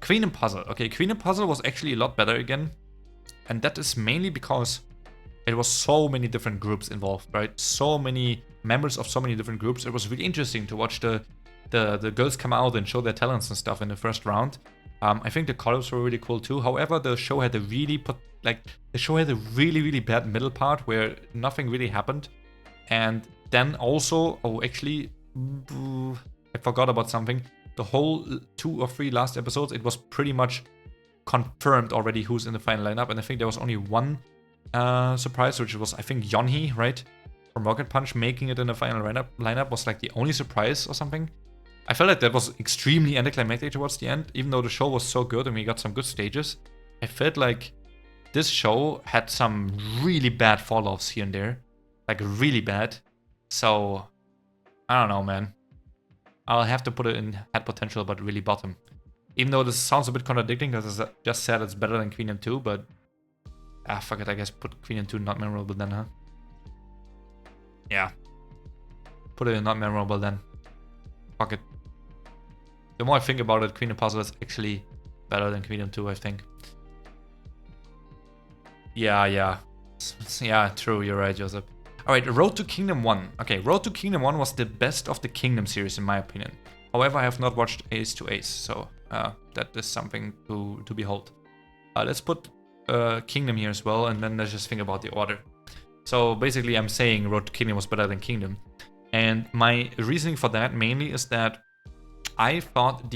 Queendom Puzzle. Okay, Queendom Puzzle was actually a lot better again. And that is mainly because it was so many different groups involved, right? So many members of so many different groups. It was really interesting to watch the girls come out and show their talents and stuff in the first round. I think the collabs were really cool too. However, the show had a really really bad middle part where nothing really happened. And then also, oh, actually, I forgot about something. The whole 2 or 3 last episodes, it was pretty much confirmed already who's in the final lineup. And I think there was only one surprise, which was, I think, Yeonhee, right? From Rocket Punch, making it in the final lineup was like the only surprise or something. I felt like that was extremely anticlimactic towards the end, even though the show was so good and we got some good stages. I felt like this show had some really bad fall-offs here and there. Like, really bad. So, I don't know, man. I'll have to put it in head potential, but really bottom. Even though this sounds a bit contradicting, because I just said it's better than Queendom 2, but... ah, fuck it, I guess put Queendom 2 not memorable then, huh? Yeah. Put it in not memorable then. Fuck it. The more I think about it, Queendom Puzzle is actually better than Queendom 2, I think. Yeah. Yeah, true, you're right, Joseph. Alright, Road to Kingdom 1. Okay, Road to Kingdom 1 was the best of the Kingdom series in my opinion. However, I have not watched Ace to Ace, so that is something to behold. Let's put Kingdom here as well, and then let's just think about the order. So basically I'm saying Road to Kingdom was better than Kingdom. And my reasoning for that mainly is that I thought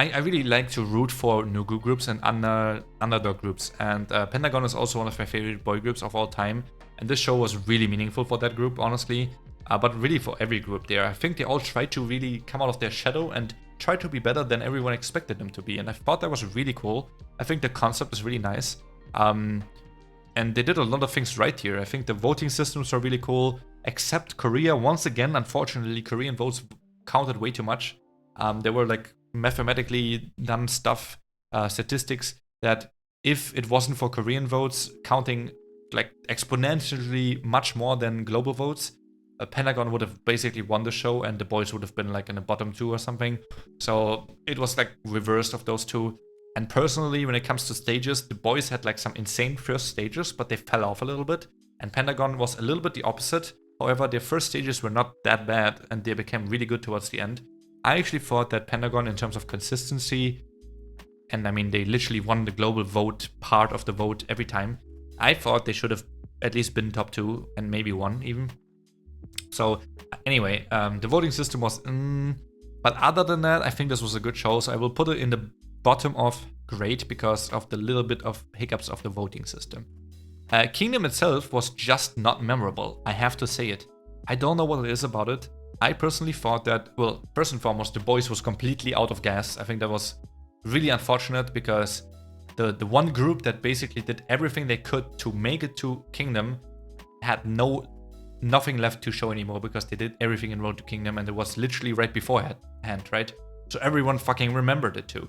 I really like to root for new groups and underdog groups. And Pentagon is also one of my favorite boy groups of all time. And this show was really meaningful for that group, honestly. But really for every group there. I think they all tried to really come out of their shadow and try to be better than everyone expected them to be. And I thought that was really cool. I think the concept is really nice. And they did a lot of things right here. I think the voting systems are really cool. Except Korea, once again, unfortunately, Korean votes counted way too much. There were like mathematically done stuff, statistics that if it wasn't for Korean votes counting like exponentially much more than global votes, Pentagon would have basically won the show and the boys would have been like in the bottom 2 or something. So it was like reversed of those two. And personally, when it comes to stages, the boys had like some insane first stages, but they fell off a little bit. And Pentagon was a little bit the opposite. However, their first stages were not that bad and they became really good towards the end. I actually thought that Pentagon, in terms of consistency, and I mean, they literally won the global vote part of the vote every time. I thought they should have at least been top 2 and maybe 1 even. So anyway, the voting system was but other than that, I think this was a good show. So I will put it in the bottom of great because of the little bit of hiccups of the voting system. Kingdom itself was just not memorable. I have to say it. I don't know what it is about it. I personally thought that, well, first and foremost, the boys was completely out of gas. I think that was really unfortunate because the one group that basically did everything they could to make it to Kingdom had nothing left to show anymore because they did everything in Road to Kingdom and it was literally right beforehand, right? So everyone fucking remembered it too,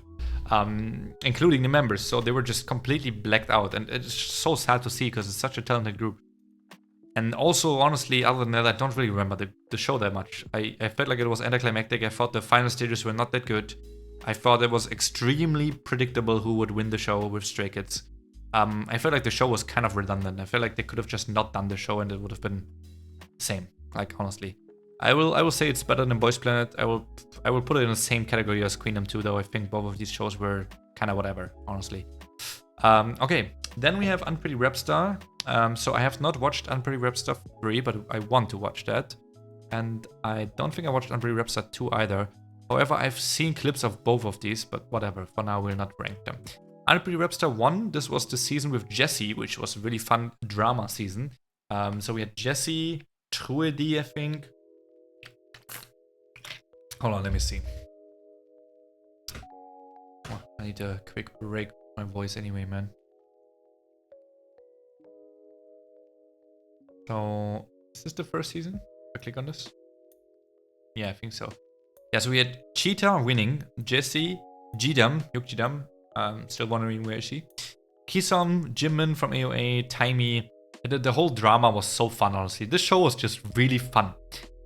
including the members. So they were just completely blacked out and it's so sad to see because it's such a talented group. And also, honestly, other than that, I don't really remember the show that much. I felt like it was anticlimactic. I thought the final stages were not that good. I thought it was extremely predictable who would win the show with Stray Kids. I felt like the show was kind of redundant. I felt like they could have just not done the show and it would have been the same. Like, honestly. I will say it's better than Boys Planet. I will put it in the same category as Queendom 2, though I think both of these shows were kind of whatever, honestly. Okay, then we have Unpretty Rapstar. So I have not watched Unpretty Rapstar 3, but I want to watch that. And I don't think I watched Unpretty Rapstar 2 either. However, I've seen clips of both of these, but whatever, for now we'll not rank them. Unpretty Rapstar 1, this was the season with Jessie, which was a really fun drama season. So we had Jessie, Truedy, I think. Hold on, let me see. Oh, I need a quick break my voice anyway, man. So, is this the first season? If I click on this? Yeah, I think so. Yeah, so we had Cheetah winning, Jessie, Jidam, Yukjidam, still wondering where is she? Kisom, Jimin from AOA, Taimi. The whole drama was so fun, honestly. This show was just really fun.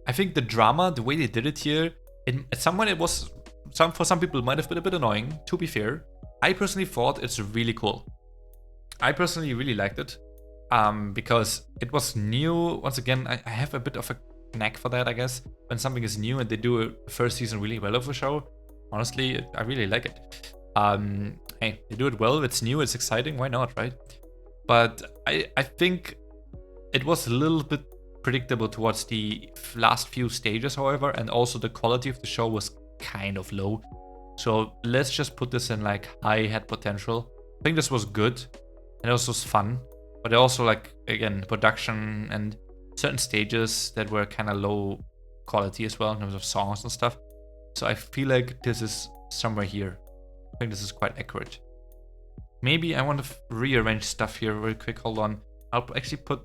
I think the drama, the way they did it here, At some point it was, for some people it might have been a bit annoying, to be fair. I personally thought it's really cool. I personally really liked it because it was new. Once again, I have a bit of a knack for that, I guess. When something is new and they do a first season really well of a show, honestly, I really like it. Hey, they do it well, it's new, it's exciting, why not, right? But I think it was a little bit predictable towards the last few stages, however, and also the quality of the show was kind of low. So let's just put this in like high head potential. I think this was good and it also was fun, but also like, again, production and certain stages that were kind of low quality as well in terms of songs and stuff. So I feel like this is somewhere here. I think this is quite accurate. Maybe I want to rearrange stuff here real quick. Hold on. I'll actually put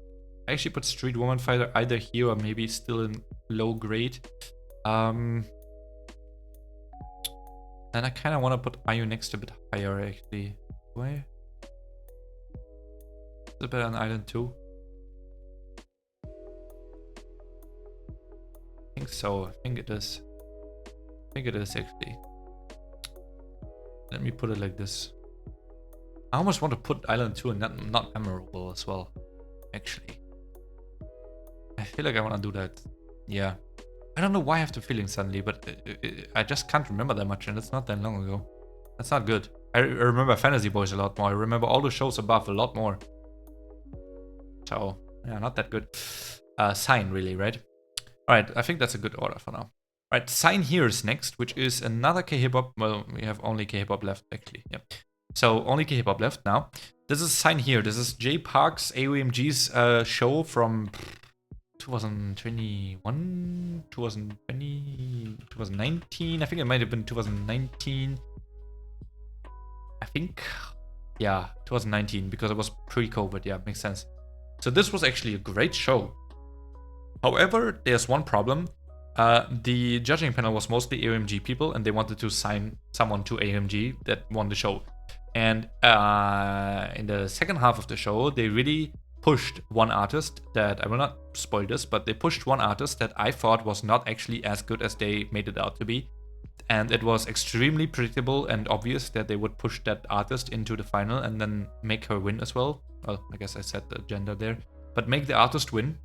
Street Woman Fighter either here or maybe still in low grade. And I kind of want to put I.O.I next a bit higher actually. Why? Is it better than Island 2? I think so. I think it is. I think it is actually. Let me put it like this. I almost want to put Island 2 and not memorable as well, actually. I feel like I want to do that. Yeah. I don't know why I have the feeling suddenly, but I just can't remember that much and it's not that long ago. That's not good. I remember Fantasy Boys a lot more. I remember all the shows above a lot more. So, yeah, not that good. Sign, really, right? Alright, I think that's a good order for now. Alright, Signhere is next, which is another K-Hip-Hop. Well, we have only K-Hip-Hop left, actually. Yeah. So, only K-Hip-Hop left now. This is Signhere. This is J Park's AOMG's show from 2021, 2020, 2019. I think it might have been 2019. I think, yeah, 2019, because it was pre-COVID. Yeah, makes sense. So this was actually a great show. However, there's one problem. The judging panel was mostly AOMG people, and they wanted to sign someone to AOMG that won the show. And in the second half of the show, they really pushed one artist that, I will not spoil this, but they pushed one artist that I thought was not actually as good as they made it out to be. And it was extremely predictable and obvious that they would push that artist into the final and then make her win as well. Well, I guess I said the gender there. But make the artist win.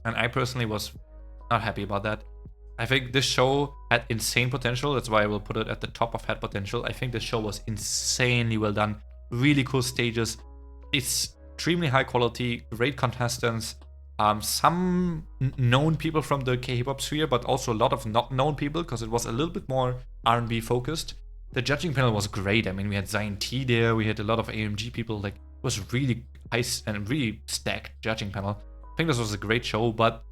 And I personally was not happy about that. I think this show had insane potential. That's why I will put it at the top of head potential. I think this show was insanely well done. Really cool stages. It's extremely high quality, great contestants. Some known people from the K-hip-hop sphere, but also a lot of not known people because it was a little bit more R&B focused. The judging panel was great. I mean, we had Zion T there. We had a lot of AMG people. Like, it was really nice and really stacked judging panel. I think this was a great show, but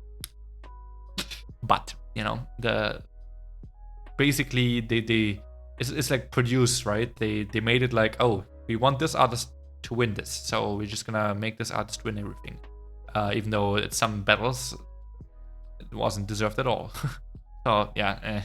you know, basically it's like produced, right? They made it like, oh, we want this artist to win this, so we're just gonna make this artist win everything. Even though at some battles it wasn't deserved at all. So yeah,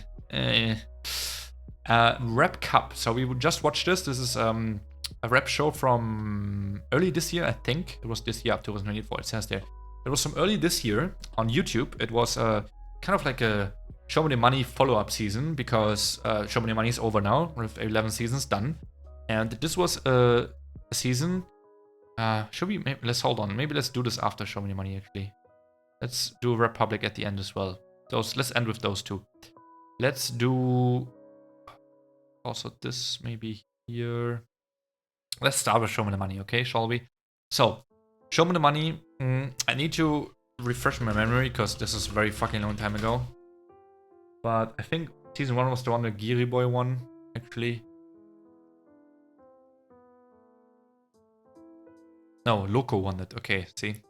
Rap Cup. So we would just watch this. This is a rap show from early this year, I think. It was this year, 2024, it says there. It was from early this year on YouTube. It was kind of like a Show Me the Money follow-up season, because Show Me the Money is over now, with 11 seasons done. And this was a season. Should we, let's hold on. Maybe let's do this after Show Me the Money, actually. Let's do Republic at the end as well. Let's end with those two. Let's do also this maybe here. Let's start with Show Me the Money, okay, shall we? So, Show Me the Money. I need to refresh my memory because this is a very fucking long time ago. But I think season 1 was the one the Geary Boy won, actually. No, Loco won it. Okay, see.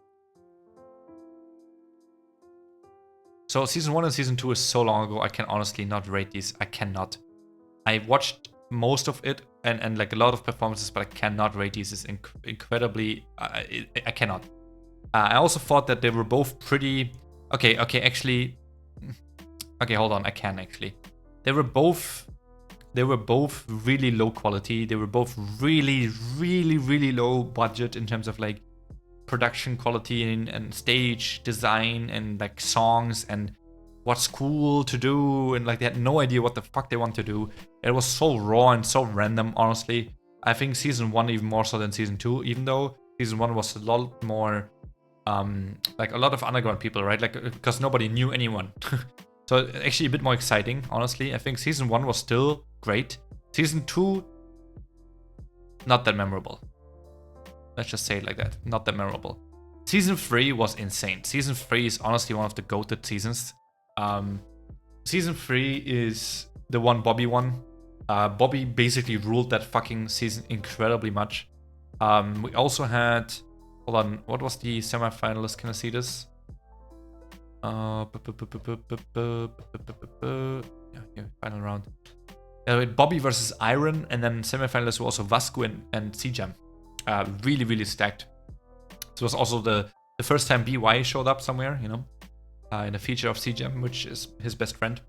So season 1 and season 2 is so long ago, I can honestly not rate these. I cannot. I watched most of it and like a lot of performances, but I cannot rate these. It's incredibly... I cannot. I also thought that they were both pretty... Okay, actually... Okay, hold on, I can actually. They were both really low quality. They were both really low budget in terms of like production quality and stage design and like songs, and what's cool to do, and like they had no idea what the fuck they want to do. It was so raw and so random, honestly. I think season 1 even more so than season 2, even though season 1 was a lot more like a lot of underground people, right? Like because nobody knew anyone. So actually a bit more exciting, honestly. I think season 1 was still great. Season 2, not that memorable. Let's just say it like that. Not that memorable. Season 3 was insane. Season 3 is honestly one of the goated seasons. Season 3 is the one Bobby won. Bobby basically ruled that fucking season incredibly much. We also had... Hold on, what was the semi-finalist? Can I see this? Yeah, final round. Bobby versus Iron, and then semi-finalists were also Vasco and CJam. Really, really stacked. This was also the first time BY showed up somewhere, you know, in a feature of CJam, which is his best friend.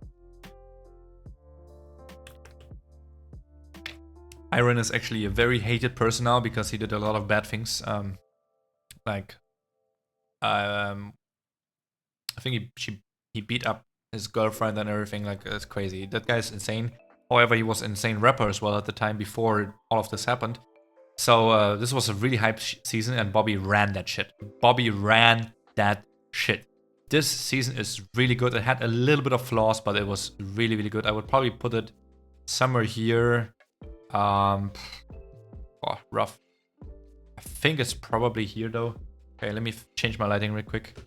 Iron is actually a very hated person now because he did a lot of bad things. I think he beat up his girlfriend and everything. Like, it's crazy. That guy's insane. However, he was an insane rapper as well at the time before all of this happened. So this was a really hype season, and Bobby ran that shit. Bobby ran that shit. This season is really good. It had a little bit of flaws, but it was really, really good. I would probably put it somewhere here. Oh, rough. I think it's probably here though. Okay, let me change my lighting real quick.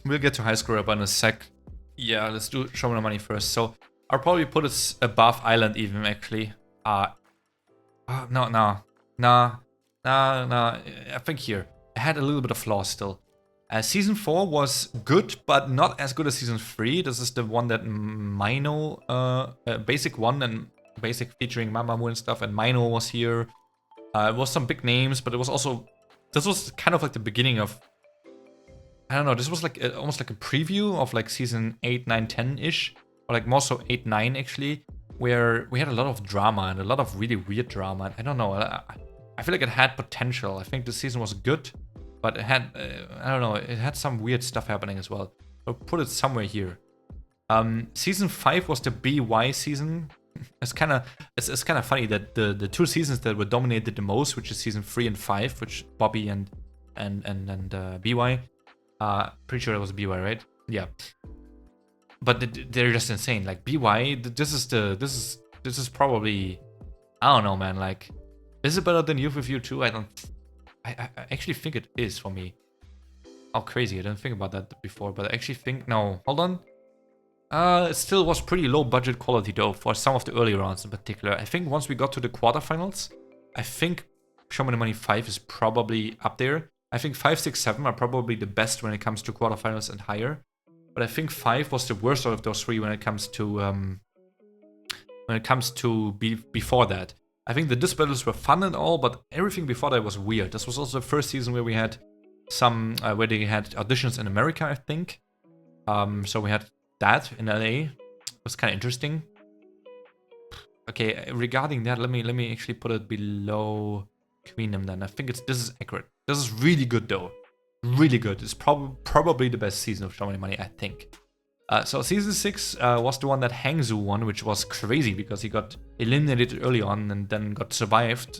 We'll get to High School Rapper in a sec. Yeah, let's do Show Me the Money first. So I'll probably put it above Island even, actually. No. I think here. It had a little bit of flaws still. Season 4 was good, but not as good as Season 3. This is the one that Mino, Basic 1 and Basic featuring Mamamoo and stuff, and Mino was here. It was some big names, but it was also... This was kind of like the beginning of... I don't know, this was like almost like a preview of like Season 8, 9, 10-ish. Or like more so 8, 9 actually. Where we had a lot of drama and a lot of really weird drama. I don't know, I feel like it had potential. I think the season was good. But it had, I don't know, it had some weird stuff happening as well. I'll put it somewhere here. Season 5 was the BY season. It's kind of funny that the two seasons that were dominated the most, which is season 3 and 5, which Bobby and BY. Pretty sure it was BY, right? Yeah. But they're just insane. Like BY, this is probably, I don't know, man. Like, is it better than Youth With You too? I actually think it is for me. Oh, crazy. I didn't think about that before, but I actually think... No, hold on. It still was pretty low budget quality though, for some of the early rounds in particular. I think once we got to the quarterfinals, I think Show Me the Money 5 is probably up there. I think 5, 6, 7 are probably the best when it comes to quarterfinals and higher. But I think 5 was the worst out of those three when it comes to... before that. I think the disc battles were fun and all, but everything before that was weird. This was also the first season where we had some, where they had auditions in America, I think. So we had that in LA. It was kind of interesting. Okay, regarding that, let me actually put it below Queendom then. I think this is accurate. This is really good though. Really good. It's probably the best season of Show Me the Money, I think. So season 6 was the one that Hangzhou won, which was crazy because he got eliminated early on and then got survived.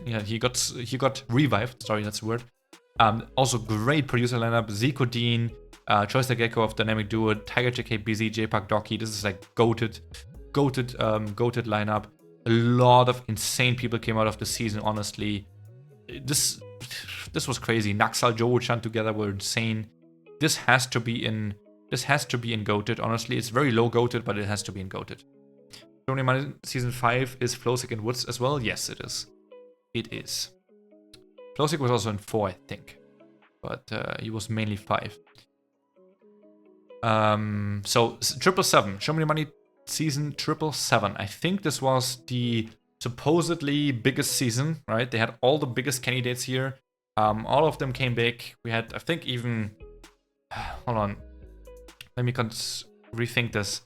Yeah, he got revived. Sorry, that's the word. Also great producer lineup: Zico Dean, Choice the Gecko of Dynamic Duo, Tiger JK, BZ, J-Park Doki. This is like goated lineup. A lot of insane people came out of the season. Honestly, this was crazy. Naxal, Jowo-chan together were insane. This has to be in GOATed, honestly. It's very low GOATed, but it has to be in GOATed. Show Me the Money season 5 is Flowsick and Woods as well? Yes, it is. It is. Flowsick was also in 4, I think. But he was mainly 5. So 777. Show Me the Money season 777. I think this was the supposedly biggest season, right? They had all the biggest candidates here. All of them came big. We had, I think, even... Hold on. Let me rethink this.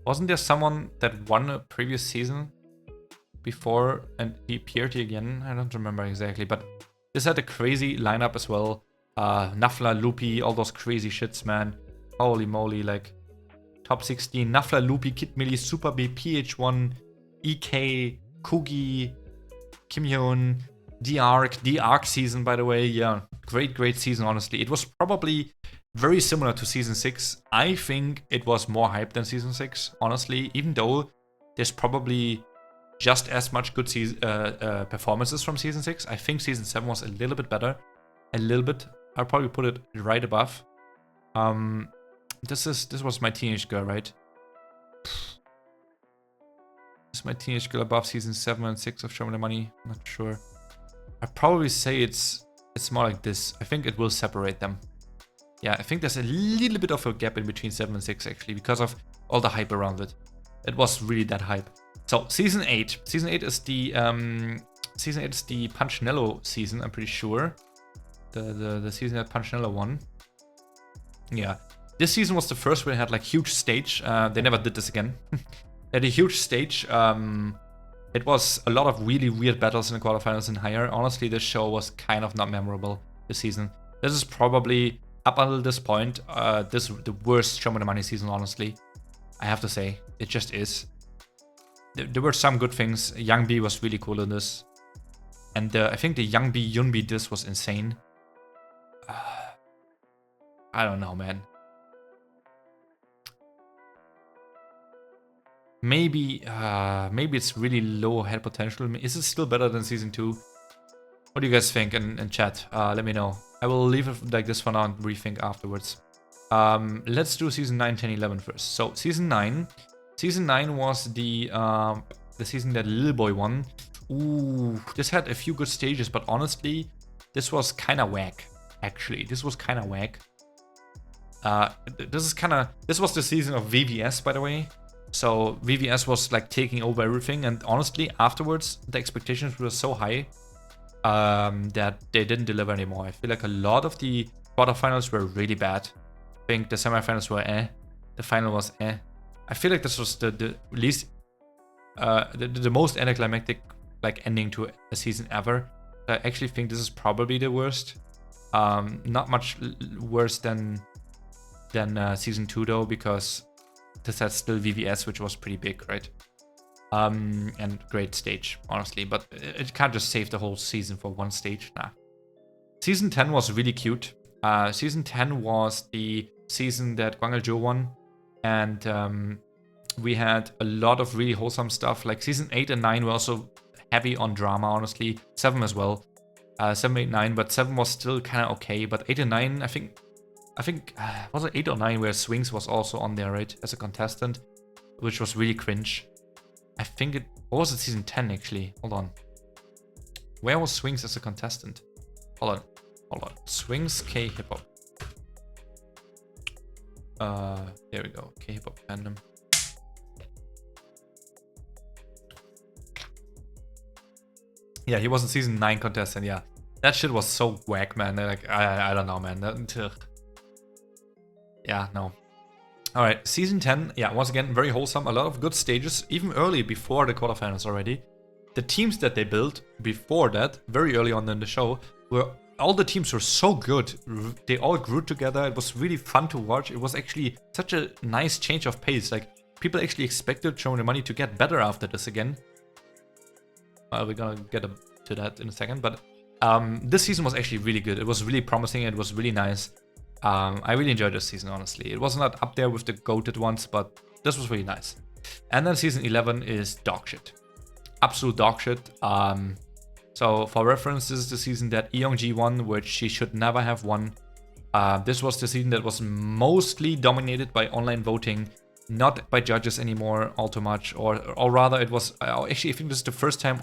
Wasn't there someone that won a previous season? before and he appeared here again. I don't remember exactly, but this had a crazy lineup as well. Nafla, Loopy, all those crazy shits, man. Holy moly, like top 16, Nafla, Loopy, Kid Millie, Super B, PH1, EK, Kugi, Kimhyun, The Arc season, by the way. Yeah, great season, honestly. It was probably very similar to Season 6. I think it was more hype than Season 6, honestly, even though there's probably just as much good performances from Season 6. I think Season 7 was a little bit better. A little bit. I'll probably put it right above. This was My Teenage Girl, right? This is My Teenage Girl above Season 7 and 6 of Show Me the Money. I'm not sure. I'd probably say it's more like this. I think it will separate them. Yeah, I think there's a little bit of a gap in between 7 and 6 actually, because of all the hype around it. It was really that hype. So Season 8. Season 8 is the Punchinello season, I'm pretty sure. The season that Punchinello won. Yeah. This season was the first where they had like huge stage. They never did this again. They had a huge stage. It was a lot of really weird battles in the quarterfinals and higher. Honestly, this show was kind of not memorable this season. This is probably, up until this point, the worst Show Me the Money season, honestly. I have to say. It just is. There were some good things. Young B was really cool in this. And I think the Young B, Yun B disc was insane. I don't know, man. Maybe it's really low head potential. Is it still better than Season 2? What do you guys think in chat? Let me know. I will leave it like this for now and rethink afterwards. Let's do Season 9, 10, 11 first. So Season 9 was the season that Lil Boy won. Ooh, this had a few good stages, but honestly, this was kind of whack. Actually, this was kind of whack. This was the season of VVS, by the way. So VVS was like taking over everything, and honestly, afterwards, the expectations were so high that they didn't deliver anymore. I feel like a lot of the quarterfinals were really bad. I think the semifinals were the final was I feel like this was the least, the most anticlimactic like ending to a season ever. I actually think this is probably the worst. Not much worse than Season 2 though, because this had still VVS, which was pretty big, right? And great stage, honestly, but it can't just save the whole season for one stage. Nah. Season 10 was really cute. Season 10 was the season that Gwangil-jo won, and we had a lot of really wholesome stuff. Like Season 8 and 9 were also heavy on drama, honestly. 7 as well. 7, 8, 9, but 7 was still kind of okay. But 8 and 9, I think was it 8 or 9 where Swings was also on there, right, as a contestant, which was really cringe. I think it was Season 10 actually. Hold on. Where was Swings as a contestant? Hold on. Swings K-Hip-Hop. There we go. K-Hip-Hop fandom. Yeah, he was a Season 9 contestant, yeah. That shit was so whack, man. Like, I don't know, man. Yeah, no. Alright, Season 10, yeah, once again, very wholesome. A lot of good stages, even early before the quarterfinals already. The teams that they built before that, very early on in the show, all the teams were so good. They all grew together. It was really fun to watch. It was actually such a nice change of pace. Like, people actually expected Show Me the Money to get better after this again. We're gonna get to that in a second, but this season was actually really good. It was really promising. It was really nice. I really enjoyed this season, honestly. It was not up there with the goated ones, but this was really nice. And then Season 11 is dog shit. Absolute dog shit. So for reference, this is the season that Eongji won, which she should never have won. This was the season that was mostly dominated by online voting, not by judges anymore all too much, or rather it was, actually I think this is the first time,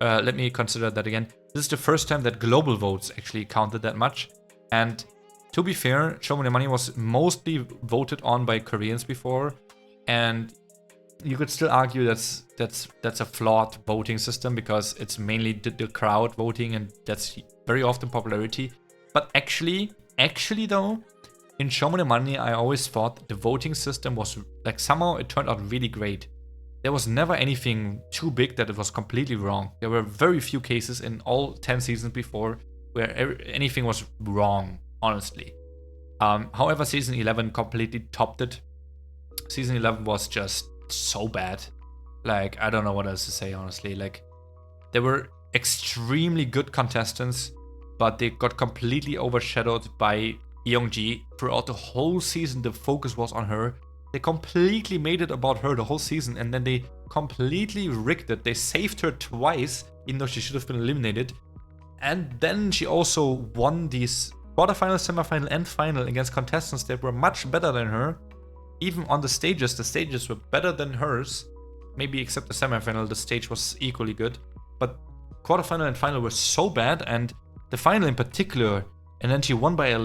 let me consider that again. This is the first time that global votes actually counted that much. And to be fair, Show Me the Money was mostly voted on by Koreans before, and you could still argue that's a flawed voting system, because it's mainly the crowd voting, and that's very often popularity. But actually though, in Show Me the Money, I always thought the voting system was like, somehow it turned out really great. there was never anything too big that it was completely wrong. There were very few cases in all 10 seasons before where anything was wrong, honestly. However, season 11 completely topped it. Season 11 was just so bad. Like, I don't know what else to say, honestly. Like, there were extremely good contestants, but they got completely overshadowed by Youngji. Throughout the whole season, the focus was on her. They completely made it about her the whole season, and then they completely rigged it. They saved her twice, even though she should have been eliminated. And then she also won these quarterfinal, semifinal, and final against contestants that were much better than her. Even on the stages were better than hers. Maybe except the semifinal, the stage was equally good. But quarterfinal and final were so bad, and the final in particular. And then she won by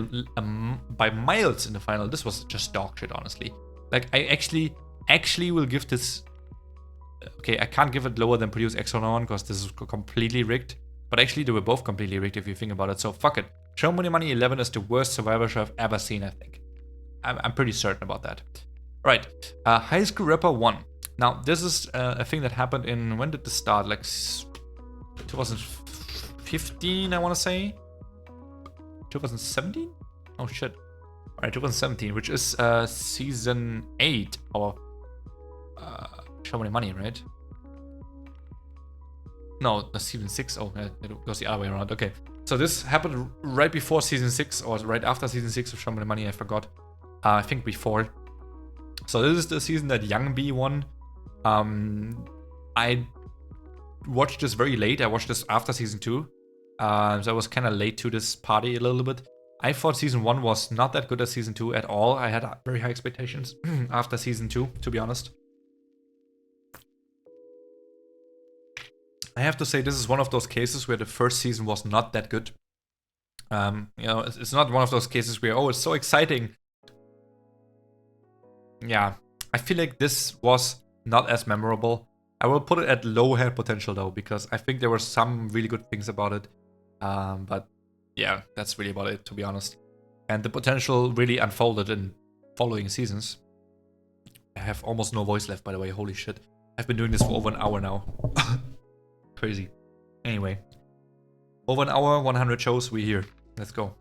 miles in the final. This was just dog shit, honestly. Like, I actually will give this... Okay, I can't give it lower than Produce X101 because this is completely rigged. But actually, they were both completely rigged if you think about it. So, fuck it. Show Money Money 11 is the worst Survivor show I've ever seen, I think. I'm pretty certain about that. Right. High School Rapper 1. Now, this is a thing that happened in... When did this start? Like, 2015, I want to say? 2017? Oh, shit. Alright, 2017, which is season 8 of Show Money Money, right? No, that's season 6. Oh, it goes the other way around. Okay. So this happened right before season 6, or right after season 6 of Show Money Money, I forgot. I think before. So this is the season that Young B won. I watched this very late. I watched this after season 2. So I was kind of late to this party a little bit. I thought season 1 was not that good as season 2 at all. I had very high expectations after season 2, to be honest. I have to say this is one of those cases where the first season was not that good. You know, it's not one of those cases where, oh, it's so exciting. Yeah, I feel like this was not as memorable. I will put it at low head potential though, because I think there were some really good things about it. But yeah, that's really about it, to be honest. And the potential really unfolded in following seasons. I have almost no voice left, by the way. Holy shit. I've been doing this for over an hour now. Crazy. Anyway. Over an hour, 100 shows, we're here. Let's go.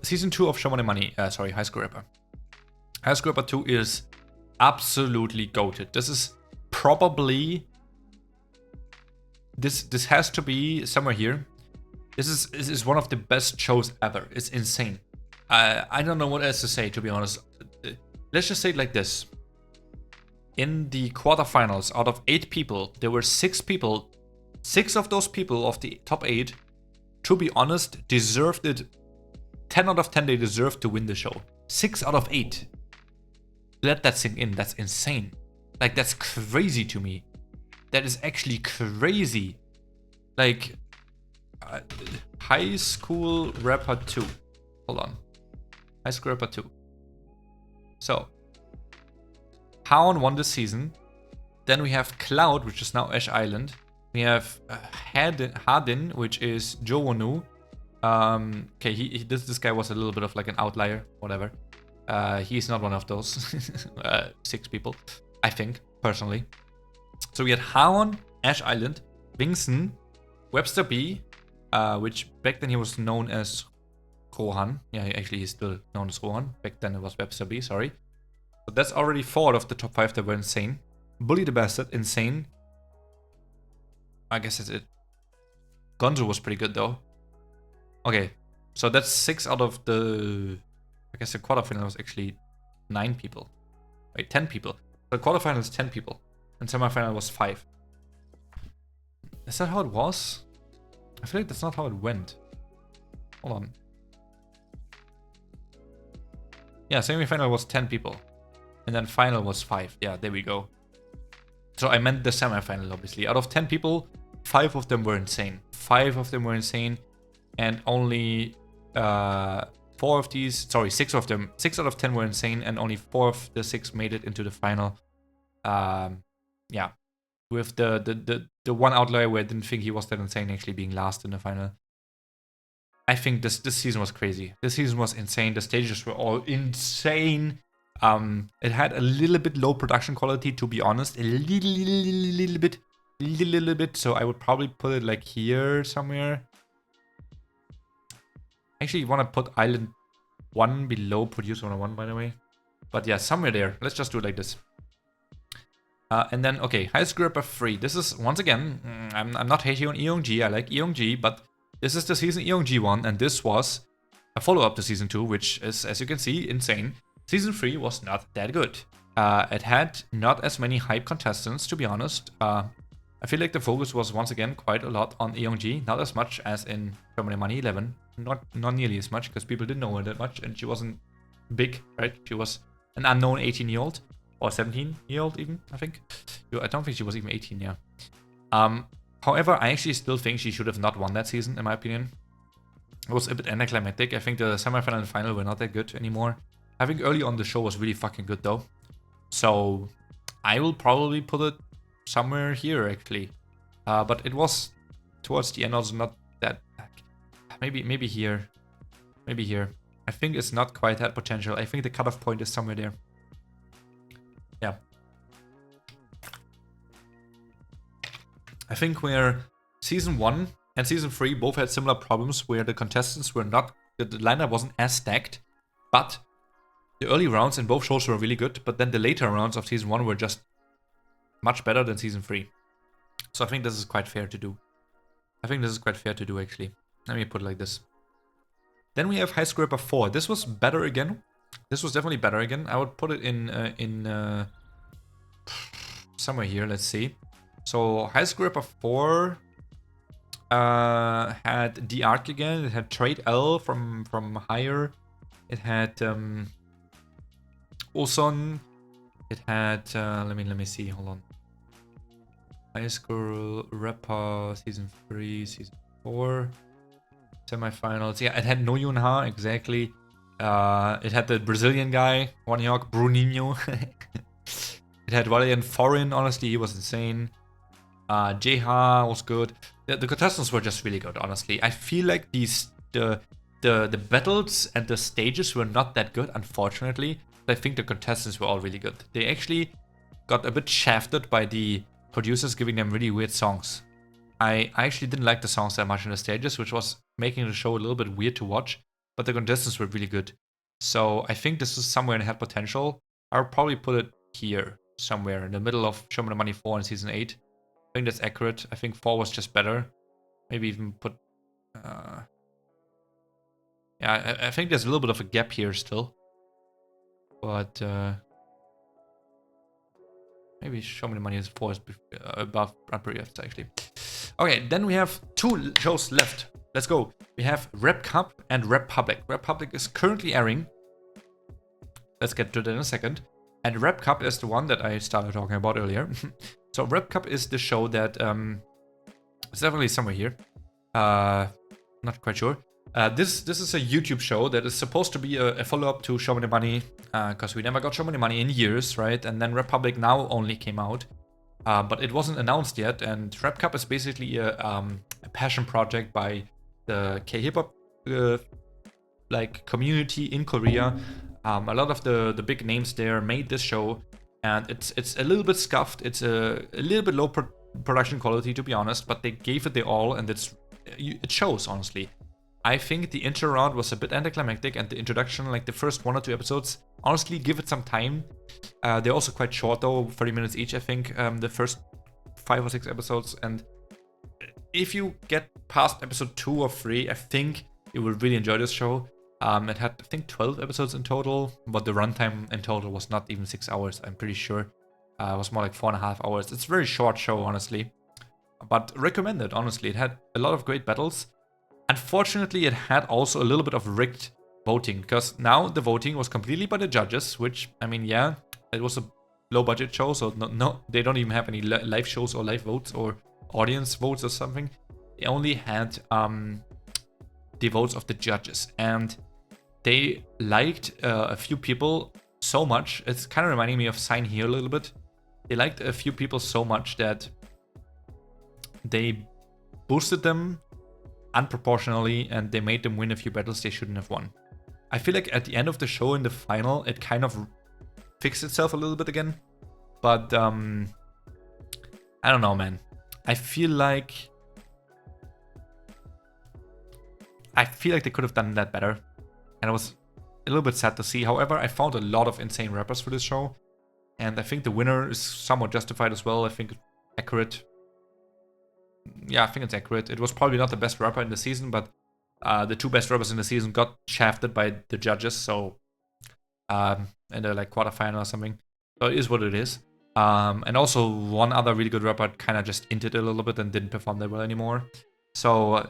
Season 2 of Show Money Money. Sorry, High School Rapper. High School Rapper 2 is absolutely goated. This is probably... This has to be somewhere here. This is one of the best shows ever. It's insane. I don't know what else to say, to be honest. Let's just say it like this. In the quarterfinals, out of 8 people, there were 6 people. 6 of those people of the top 8, to be honest, deserved it. 10 out of 10, they deserved to win the show. 6 out of 8. Let that sink in. That's insane. Like, that's crazy to me. That is actually crazy. Like, High School Rapper 2. Hold on. High School Rapper 2. So, Haon won this season. Then we have Cloud, which is now Ash Island. We have Hardin, which is Jowonu. Okay, this guy was a little bit of like an outlier, whatever. He's not one of those 6 people, I think, personally. So we had Haon, Ash Island, VIXX, Webster B, which back then he was known as Rohan. Yeah, actually he's still known as Rohan. Back then it was Webster B, sorry. So that's already 4 of the top 5 that were insane. Bully the Bastard, insane. I guess that's it. Gonzo was pretty good though. Okay, so that's 6 out of the... I guess the quarterfinal was actually 9 people. Wait, 10 people. The quarterfinal is 10 people. And semifinal was 5. Is that how it was? I feel like that's not how it went. Hold on. Yeah, semifinal was 10 people. And then final was 5. Yeah, there we go. So I meant the semifinal, obviously. Out of 10 people, 5 of them were insane. 5 of them were insane. And only 4 of these... Sorry, 6 of them. 6 out of 10 were insane. And only 4 of the 6 made it into the final. Yeah. With the one outlier where I didn't think he was that insane actually being last in the final. I think this season was crazy. This season was insane. The stages were all insane. It had a little bit low production quality, to be honest. A little bit. So I would probably put it like here somewhere. Actually, you want to put Island 1 below Producer 101, by the way. But yeah, somewhere there. Let's just do it like this. And then, okay, Highest Gripper 3. This is, once again, I'm not hating on ENHYPEN. I like ENHYPEN, but this is the season ENHYPEN one, and this was a follow-up to season 2, which is, as you can see, insane. Season 3 was not that good. It had not as many hype contestants, to be honest. I feel like the focus was, once again, quite a lot on ENHYPEN. Not as much as in Show Me the Money 11. Not nearly as much, because people didn't know her that much, and she wasn't big, right? She was an unknown 18-year-old. Or 17-year-old even, I think. I don't think she was even 18, yeah. However, I actually still think she should have not won that season, in my opinion. It was a bit anticlimactic. I think the semifinal and final were not that good anymore. I think early on the show was really fucking good, though. So, I will probably put it somewhere here, actually. But it was, towards the end, also not that... Maybe here. Maybe here. I think it's not quite that potential. I think the cutoff point is somewhere there. Yeah. I think where season 1 and season 3 both had similar problems where the contestants were not, the lineup wasn't as stacked, but the early rounds in both shows were really good, but then the later rounds of season 1 were just much better than season 3. So I think this is quite fair to do. Actually. Let me put it like this. Then we have High Scraper 4. This was better again. This was definitely better again. I would put it in somewhere here. Let's see. So High Scraper 4 had the Arc again. It had Trade L from Higher. It had Oson. It had let me see. Hold on. High Scraper season 3, season 4, semifinals. Yeah, it had No Yunha exactly. It had the Brazilian guy, One York, Bruninho. It had Valiant Foreign, honestly, he was insane. Jeha was good. The contestants were just really good, honestly. I feel like the battles and the stages were not that good, unfortunately. I think the contestants were all really good. They actually got a bit shafted by the producers giving them really weird songs. I actually didn't like the songs that much in the stages, which was making the show a little bit weird to watch. But the contestants were really good. So I think this is somewhere it had potential. I'll probably put it here, somewhere in the middle of Show Me the Money 4 and season 8. I think that's accurate. I think 4 was just better. Maybe even put... yeah, I think there's a little bit of a gap here still. But... maybe Show Me the Money 4 is above Unpretty Rapstar, actually. Okay, then we have 2 shows left. Let's go. We have Rap Cup and Rap Public. Rap Public is currently airing. Let's get to that in a second. And Rap Cup is the one that I started talking about earlier. So Rap Cup is the show that it's definitely somewhere here. Not quite sure. This is a YouTube show that is supposed to be a follow-up to Show Me the Money, because we never got Show Me the Money in years, right? And then Rap Public now only came out. But it wasn't announced yet, and Rap Cup is basically a passion project by the K-Hip-Hop like community in Korea. A lot of the big names there made this show, and it's a little bit scuffed. It's a little bit low production quality, to be honest, but they gave it their all, and it shows, honestly. I think the intro round was a bit anticlimactic, and the introduction, like the first 1 or 2 episodes, honestly, give it some time. They're also quite short, though, 30 minutes each, I think, the first 5 or 6 episodes. And if you get past episode 2 or 3, I think you will really enjoy this show. It had, I think, 12 episodes in total, but the runtime in total was not even 6 hours, I'm pretty sure. It was more like 4.5 hours. It's a very short show, honestly. But recommended, honestly. It had a lot of great battles. Unfortunately, it had also a little bit of rigged voting, because now the voting was completely by the judges, which, I mean, yeah, it was a low-budget show, so no, they don't even have any live shows or live votes or audience votes or something. They only had the votes of the judges, and they liked a few people so much. It's kind of reminding me of Signhere a little bit. They liked a few people so much that they boosted them unproportionally, and they made them win a few battles they shouldn't have won. I feel like at the end of the show, in the final, it kind of fix itself a little bit again. But I don't know, man. I feel like they could have done that better. And it was a little bit sad to see. However, I found a lot of insane rappers for this show. And I think the winner is somewhat justified as well. I think it's accurate. Yeah, I think it's accurate. It was probably not the best rapper in the season, but the two best rappers in the season got shafted by the judges. So, in the like quarterfinal or something. So it is what it is. And also one other really good rapper kind of just inted a little bit and didn't perform that well anymore. So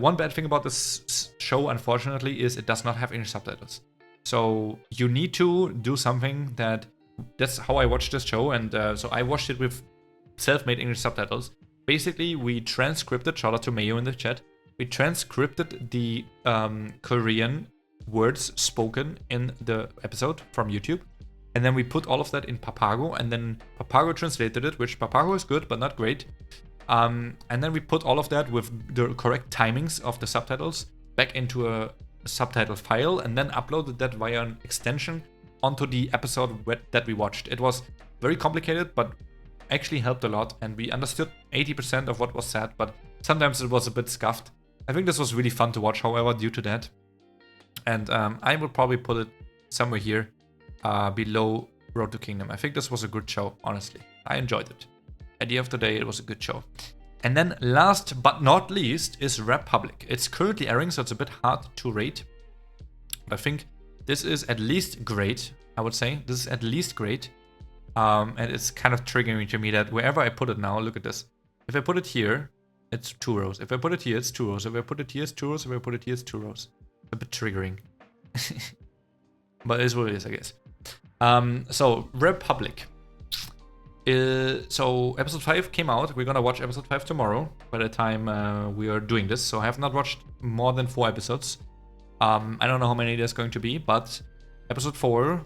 one bad thing about this show, unfortunately, is it does not have English subtitles. So you need to do something that's how I watched this show. And so I watched it with self-made English subtitles. Basically, we transcripted, shout out to Mayo in the chat, we transcripted the Korean words spoken in the episode from YouTube. And then we put all of that in Papago, and then Papago translated it, which Papago is good, but not great. And then we put all of that with the correct timings of the subtitles back into a subtitle file, and then uploaded that via an extension onto the episode that we watched. It was very complicated, but actually helped a lot, and we understood 80% of what was said, but sometimes it was a bit scuffed. I think this was really fun to watch, however, due to that. And I would probably put it somewhere here. Below Road to Kingdom. I think this was a good show, honestly. I enjoyed it. At the end of the day, it was a good show. And then last but not least is Republic. It's currently airing, so it's a bit hard to rate. But I think this is at least great, I would say. This is at least great. And it's kind of triggering to me that wherever I put it now, look at this. If I put it here, it's 2 rows. If I put it here, it's 2 rows. If I put it here, it's 2 rows. If I put it here, it's 2 rows. A bit triggering. But it is what it is, I guess. So Republic. So episode 5 came out. We're gonna watch episode 5 tomorrow by the time we are doing this. So I have not watched more than 4 episodes. I don't know how many there's going to be, but episode 4,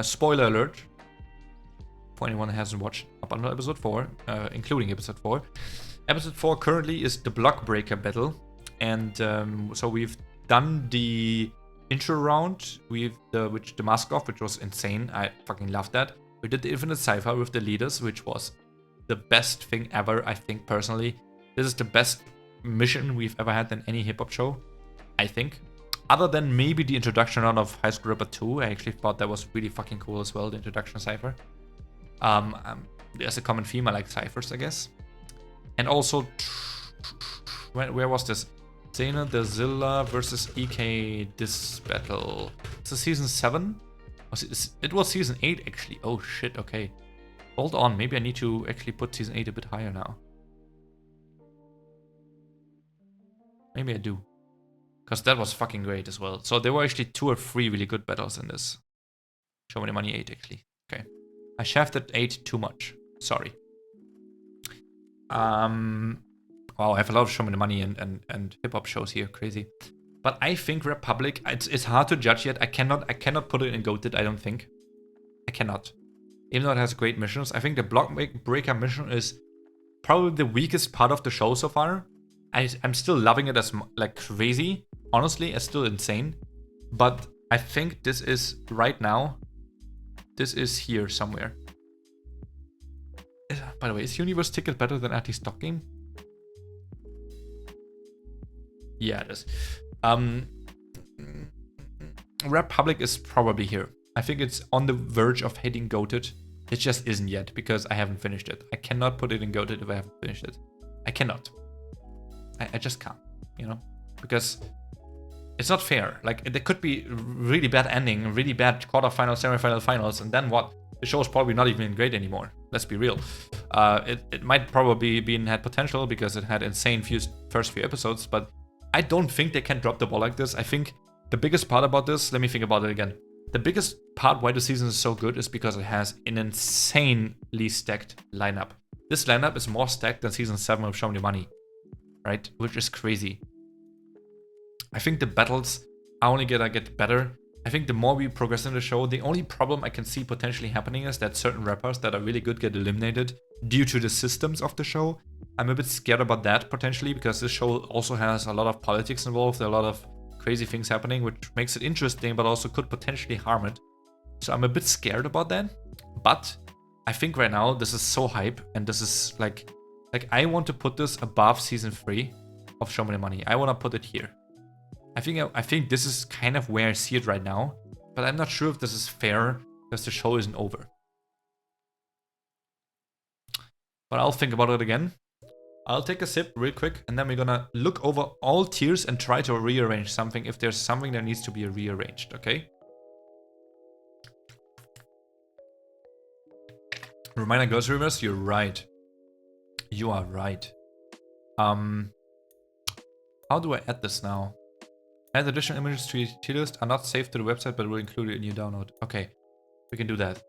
spoiler alert, for anyone who hasn't watched up until episode 4, including episode 4. Episode 4 currently is the block breaker battle. And so we've done the intro round with the mask off, which was insane. I fucking loved that. We did the infinite cypher with the leaders, which was the best thing ever, I think, personally. This is the best mission we've ever had in any hip-hop show, I think. Other than maybe the introduction round of High School Rapper 2, I actually thought that was really fucking cool as well, the introduction cypher. There's a common theme, I like cyphers, I guess. And also, where was this? Zena Dazilla versus EK this battle. It's a season 7? It was season 8 actually. Oh shit, okay. Hold on, maybe I need to actually put season 8 a bit higher now. Maybe I do. Because that was fucking great as well. So there were actually 2 or 3 really good battles in this. Show me the money 8 actually. Okay. I shafted 8 too much. Sorry. Wow, I have a lot of Show Me the Money and hip-hop shows here, crazy. But I think Republic, it's hard to judge yet. I cannot put it in GOATed, I don't think. I cannot. Even though it has great missions. I think the block breaker mission is probably the weakest part of the show so far. I'm still loving it as like crazy. Honestly, it's still insane. But I think this is right now. This is here somewhere. By the way, is Universe Ticket better than Artistock Game? Yeah, it is. Republic is probably here. I think it's on the verge of hitting GOATed. It just isn't yet because I haven't finished it. I cannot put it in GOATed if I haven't finished it. I cannot. I just can't, you know? Because it's not fair. Like, there could be really bad ending, really bad quarterfinals, semifinal, finals, and then what? The show is probably not even great anymore. Let's be real. It might probably be had potential because it had insane first few episodes, but I don't think they can drop the ball like this. I think the biggest part about this, let me think about it again. The biggest part why the season is so good is because it has an insanely stacked lineup. This lineup is more stacked than season 7 of Show Me the Money, right? Which is crazy. I think the battles are only gonna get better. I think the more we progress in the show, the only problem I can see potentially happening is that certain rappers that are really good get eliminated due to the systems of the show. I'm a bit scared about that potentially because this show also has a lot of politics involved, a lot of crazy things happening, which makes it interesting, but also could potentially harm it. So I'm a bit scared about that. But I think right now this is so hype, and this is like I want to put this above season 3 of Show Me the Money. I want to put it here. I think this is kind of where I see it right now, but I'm not sure if this is fair because the show isn't over. But I'll think about it again. I'll take a sip real quick, and then we're gonna look over all tiers and try to rearrange something if there's something that needs to be rearranged, okay? Reminder Girls Reverse, you're right. You are right. How do I add this now? Add additional images to your tier list are not saved to the website, but will include it in your download. Okay, we can do that.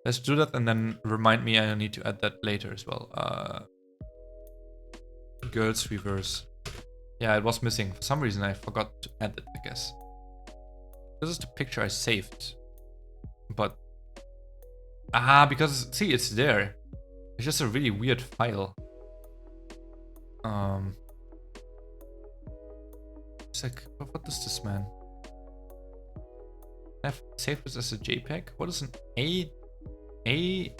Let's do that, and then remind me I need to add that later as well. Girls Reverse. Yeah, it was missing. For some reason, I forgot to add it, I guess. This is the picture I saved. But... because, see, it's there. It's just a really weird file. It's like, what is this, man? I've saved this as a JPEG. What is an AVIF?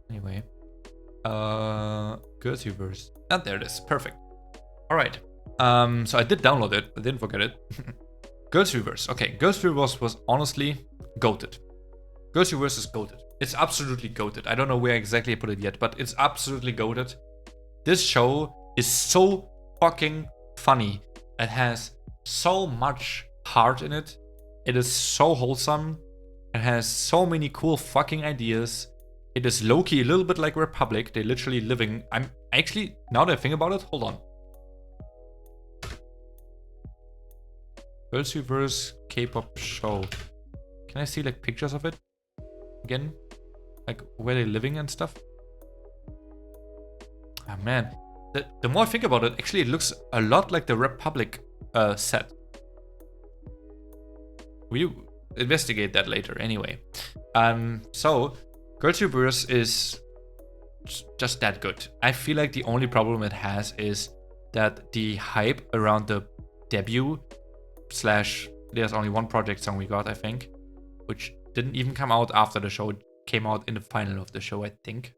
Anyway, Girls Reverse. Ah, there it is. Perfect. All right. So I did download it. I didn't forget it. Girls Reverse. Okay, Girls Reverse was honestly goated. Girls Reverse is goated. It's absolutely goated. I don't know where exactly I put it yet, but it's absolutely goated. This show is so fucking funny. It has so much heart in it. It is so wholesome. It has so many cool fucking ideas. It is low-key a little bit like Republic. They're literally living... I'm actually, now that I think about it, hold on. Girls Reverse K-pop show. Can I see like pictures of it? Again? Like where they're living and stuff? Ah, man. The more I think about it, actually it looks a lot like the Republic set. We'll investigate that later anyway. So, Girls Reverse is just that good. I feel like the only problem it has is that the hype around the debut / there's only one project song we got, I think, which didn't even come out after the show. It came out in the final of the show, I think.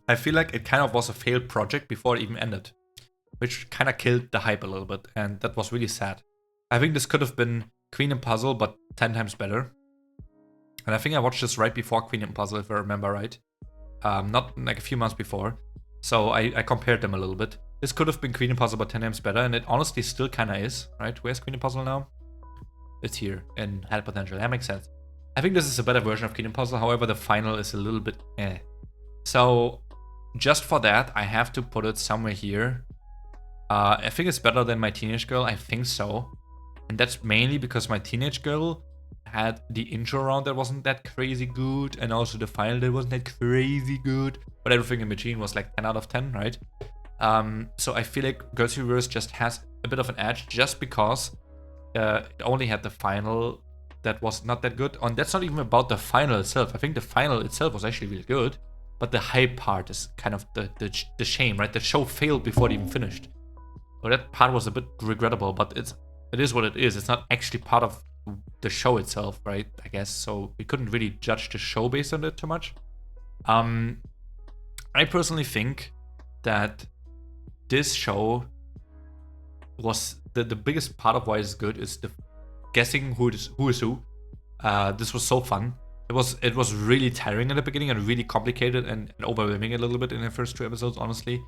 I feel like it kind of was a failed project before it even ended, which kind of killed the hype a little bit, and that was really sad. I think this could have been Queendom Puzzle, but 10 times better. And I think I watched this right before Queendom Puzzle, if I remember right. Not like a few months before. So I compared them a little bit. This could have been Queendom Puzzle, but 10 times better, and it honestly still kind of is, right? Where's Queendom Puzzle now? It's here, in Had Potential. That makes sense. I think this is a better version of Queendom Puzzle, however, the final is a little bit eh. So, just for that, I have to put it somewhere here. I think it's better than My Teenage Girl, I think so. And that's mainly because My Teenage Girl had the intro round that wasn't that crazy good, and also the final that wasn't that crazy good, but everything in between was like 10 out of 10, right? So I feel like Girls Reverse just has a bit of an edge just because it only had the final that was not that good. And that's not even about the final itself. I think the final itself was actually really good, but the hype part is kind of the shame, right? The show failed before it even finished. So that part was a bit regrettable, but it is what it is. It's not actually part of the show itself, right? I guess. So we couldn't really judge the show based on it too much. I personally think that this show was the biggest part of why it's good is the guessing who is who. This was so fun. It was really tiring at the beginning and really complicated and overwhelming a little bit in the first 2 episodes, honestly.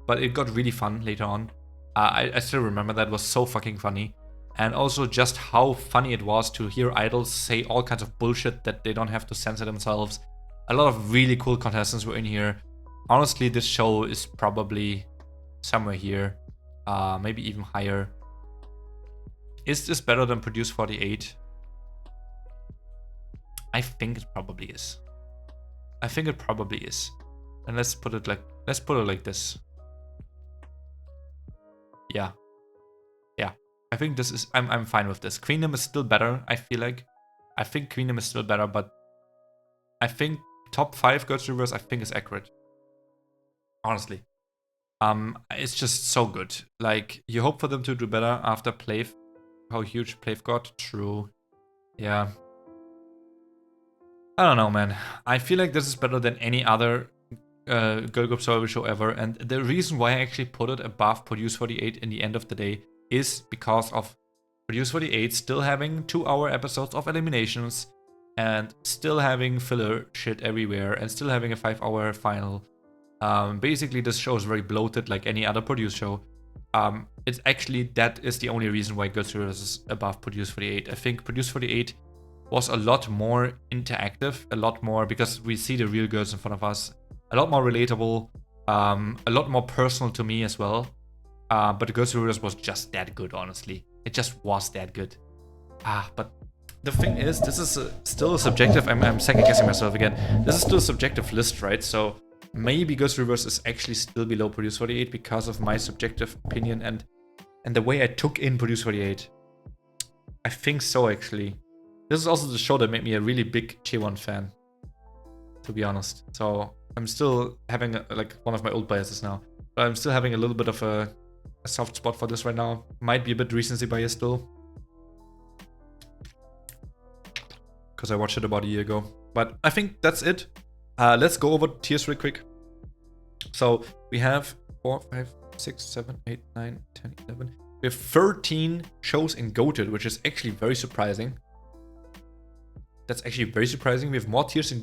But it got really fun later on. I still remember that. It was so fucking funny. And also just how funny it was to hear idols say all kinds of bullshit that they don't have to censor themselves. A lot of really cool contestants were in here. Honestly, this show is probably somewhere here. Maybe even higher. Is this better than Produce 48? I think it probably is. I think it probably is. And let's put it like this. Yeah. Yeah. I think this is I'm fine with this. Queendom is still better, I feel like. I think Queendom is still better, but I think top 5 Girls Reverse I think is accurate. Honestly. It's just so good. Like, you hope for them to do better after Playf. How huge Playf got. True. Yeah. I don't know, man. I feel like this is better than any other girl group survival show ever. And the reason why I actually put it above Produce 48 in the end of the day is because of Produce 48 still having 2-hour episodes of eliminations and still having filler shit everywhere and still having a 5-hour final. Basically, this show is very bloated like any other Produce show. It's actually, that is the only reason why Girls Heroes is above Produce 48. I think Produce 48 was a lot more interactive, a lot more, because we see the real girls in front of us, a lot more relatable, a lot more personal to me as well. But the Girls Heroes was just that good, honestly. It just was that good. But the thing is, this is still a subjective, I'm second guessing myself again. This is still a subjective list, right? So maybe Ghost Reverse is actually still below Produce 48 because of my subjective opinion and the way I took in Produce 48. I think so, actually. This is also the show that made me a really big J1 fan, to be honest. So I'm still having like one of my old biases now, but I'm still having a little bit of a soft spot for this right now. Might be a bit recency bias still, because I watched it about a year ago. But I think that's it. Let's go over tiers real quick. So we have 4, 5, 6, 7, 8, 9, 10, 11. We have 13 shows in GOATed, which is actually very surprising. That's actually very surprising. We have more tiers in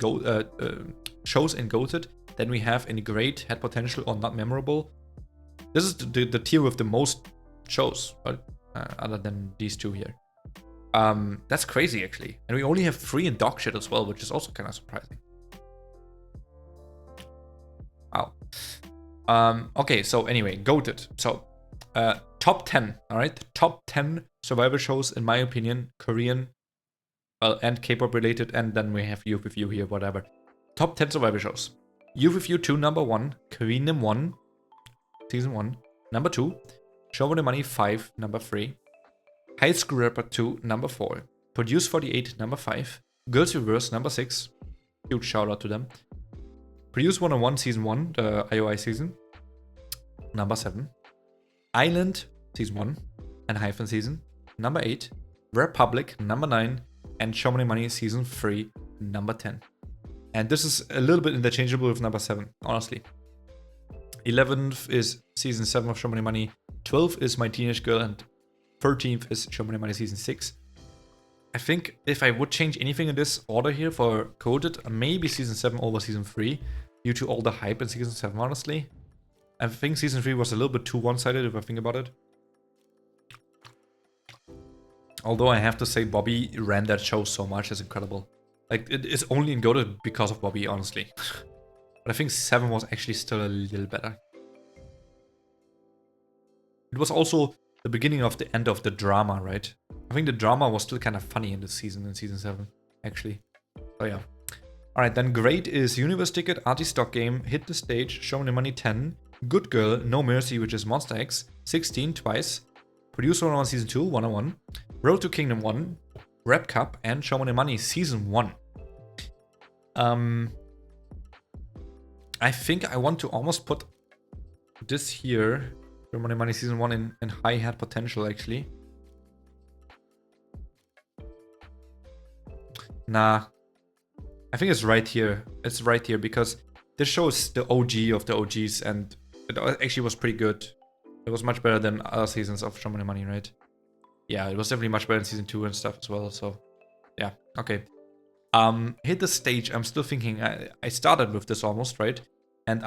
shows in GOATed than we have in Great, Had Potential, or Not Memorable. This is the tier with the most shows, other than these two here. That's crazy, actually. And we only have 3 in dog shit as well, which is also kind of surprising. Wow. Okay, so anyway, GOATed. So, top 10, alright? Top 10 survival shows, in my opinion, Korean, and K-pop related, and then we have Youth With You here, whatever. Top 10 survival shows. Youth With You 2, number 1. Queendom 1, season 1, number 2. Show Me The Money 5, number 3. High School Rapper 2, number 4. Produce 48, number 5. Girls Reverse, number 6. Huge shout out to them. Produce 101, season 1, the I.O.I season, number 7. Island, season 1, ENHYPEN season, number 8. Republic, number 9. And Show Me The Money, season 3, number 10. And this is a little bit interchangeable with number 7, honestly. 11th is season 7 of Show Me The Money. 12th is My Teenage Girl, and 13th is Show Me The Money, season 6. I think if I would change anything in this order here for GOATed, maybe season 7 over season 3, due to all the hype in season 7, honestly. I think season 3 was a little bit too one-sided if I think about it. Although I have to say, Bobby ran that show so much, it's incredible. Like, it is only in GOATed because of Bobby, honestly. But I think 7 was actually still a little better. It was also the beginning of the end of the drama, right? I think the drama was still kind of funny in this season, in season 7, actually. So yeah. Alright, then Great is Universe Ticket, Artistock Game, Hit the Stage, Show Me The Money 10, Good Girl, No Mercy, which is MONSTA X, 16 twice, Produce 101 Season 2, 101, Road to Kingdom 1, Rap Cup, and Show Me The Money Season 1. I think I want to almost put this here, Show Me The Money Season 1 in high Had Potential, actually. Nah. I think it's right here. It's right here because this shows the OG of the OGs, and it actually was pretty good. It was much better than other seasons of Show Me The Money, right? Yeah, it was definitely much better in season 2 and stuff as well, so yeah, okay. Hit the Stage, I'm still thinking, I started with this almost, right? And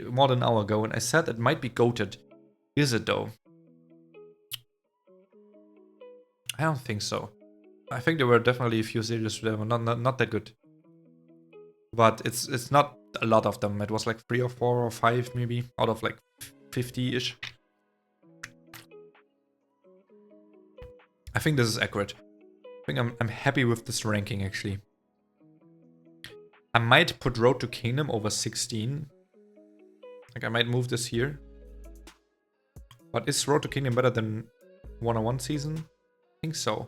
more than an hour ago, and I said it might be GOATed. Is it though? I don't think so. I think there were definitely a few series that were not that good. But it's not a lot of them. It was like 3 or 4 or 5 maybe out of like 50-ish. I think this is accurate. I think I'm happy with this ranking, actually. I might put Road to Kingdom over 16. Like, I might move this here. But is Road to Kingdom better than 101 season? I think so.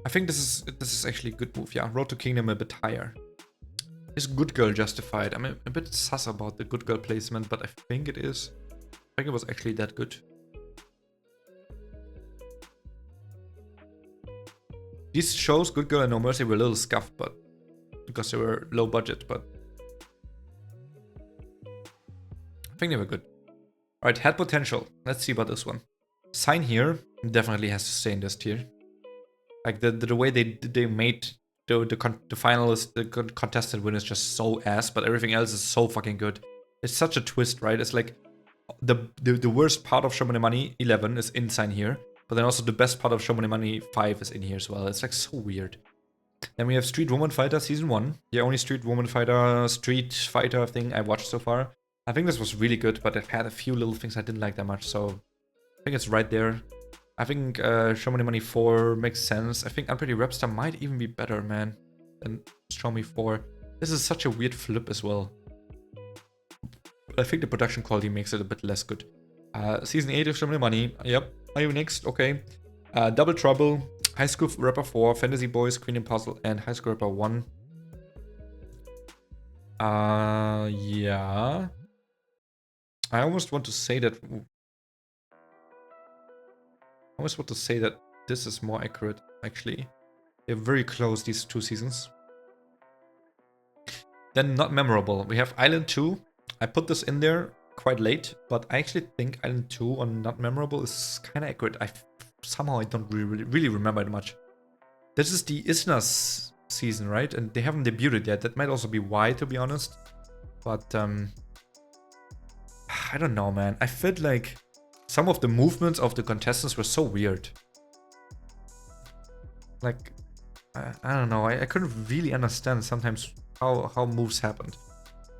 I think this is actually a good move, yeah. Road to Kingdom a bit higher. Is Good Girl justified? I'm a bit sus about the Good Girl placement, but I think it is. think it was actually that good. These shows, Good Girl and No Mercy, were a little scuffed, but because they were low budget, but I think they were good. Alright, had potential. Let's see about this one. Signhere definitely has to stay in this tier. Like the way they made the finalist, the contested win is just so ass, but everything else is so fucking good. It's such a twist, right? It's like the worst part of Show Money Money 11 is in Signhere, but then also the best part of Show Money Money 5 is in here as well. It's like so weird. Then we have Street Woman Fighter Season 1. The only Street Fighter thing I watched so far. I think this was really good, but it had a few little things I didn't like that much, so I think it's right there. I think Show Money Money 4 makes sense. I think Unpretty Rapstar might even be better, man, than Show Me 4. This is such a weird flip as well. I think the production quality makes it a bit less good. Season 8 of Show Money Money. Yep. I.O.I next. Okay. Double Trouble, High School Rapper 4, Fantasy Boys, Queendom Puzzle, and High School Rapper 1. Yeah. I almost want to say that this is more accurate, actually. They're very close, these two seasons. Then Not Memorable. We have Island 2. I put this in there quite late, but I actually think Island 2 on Not Memorable is kind of accurate. Somehow I don't really remember it much. This is the izna season, right? And they haven't debuted yet. That might also be why, to be honest. But I don't know, man. I felt like some of the movements of the contestants were so weird. Like, I don't know. I couldn't really understand sometimes how moves happened.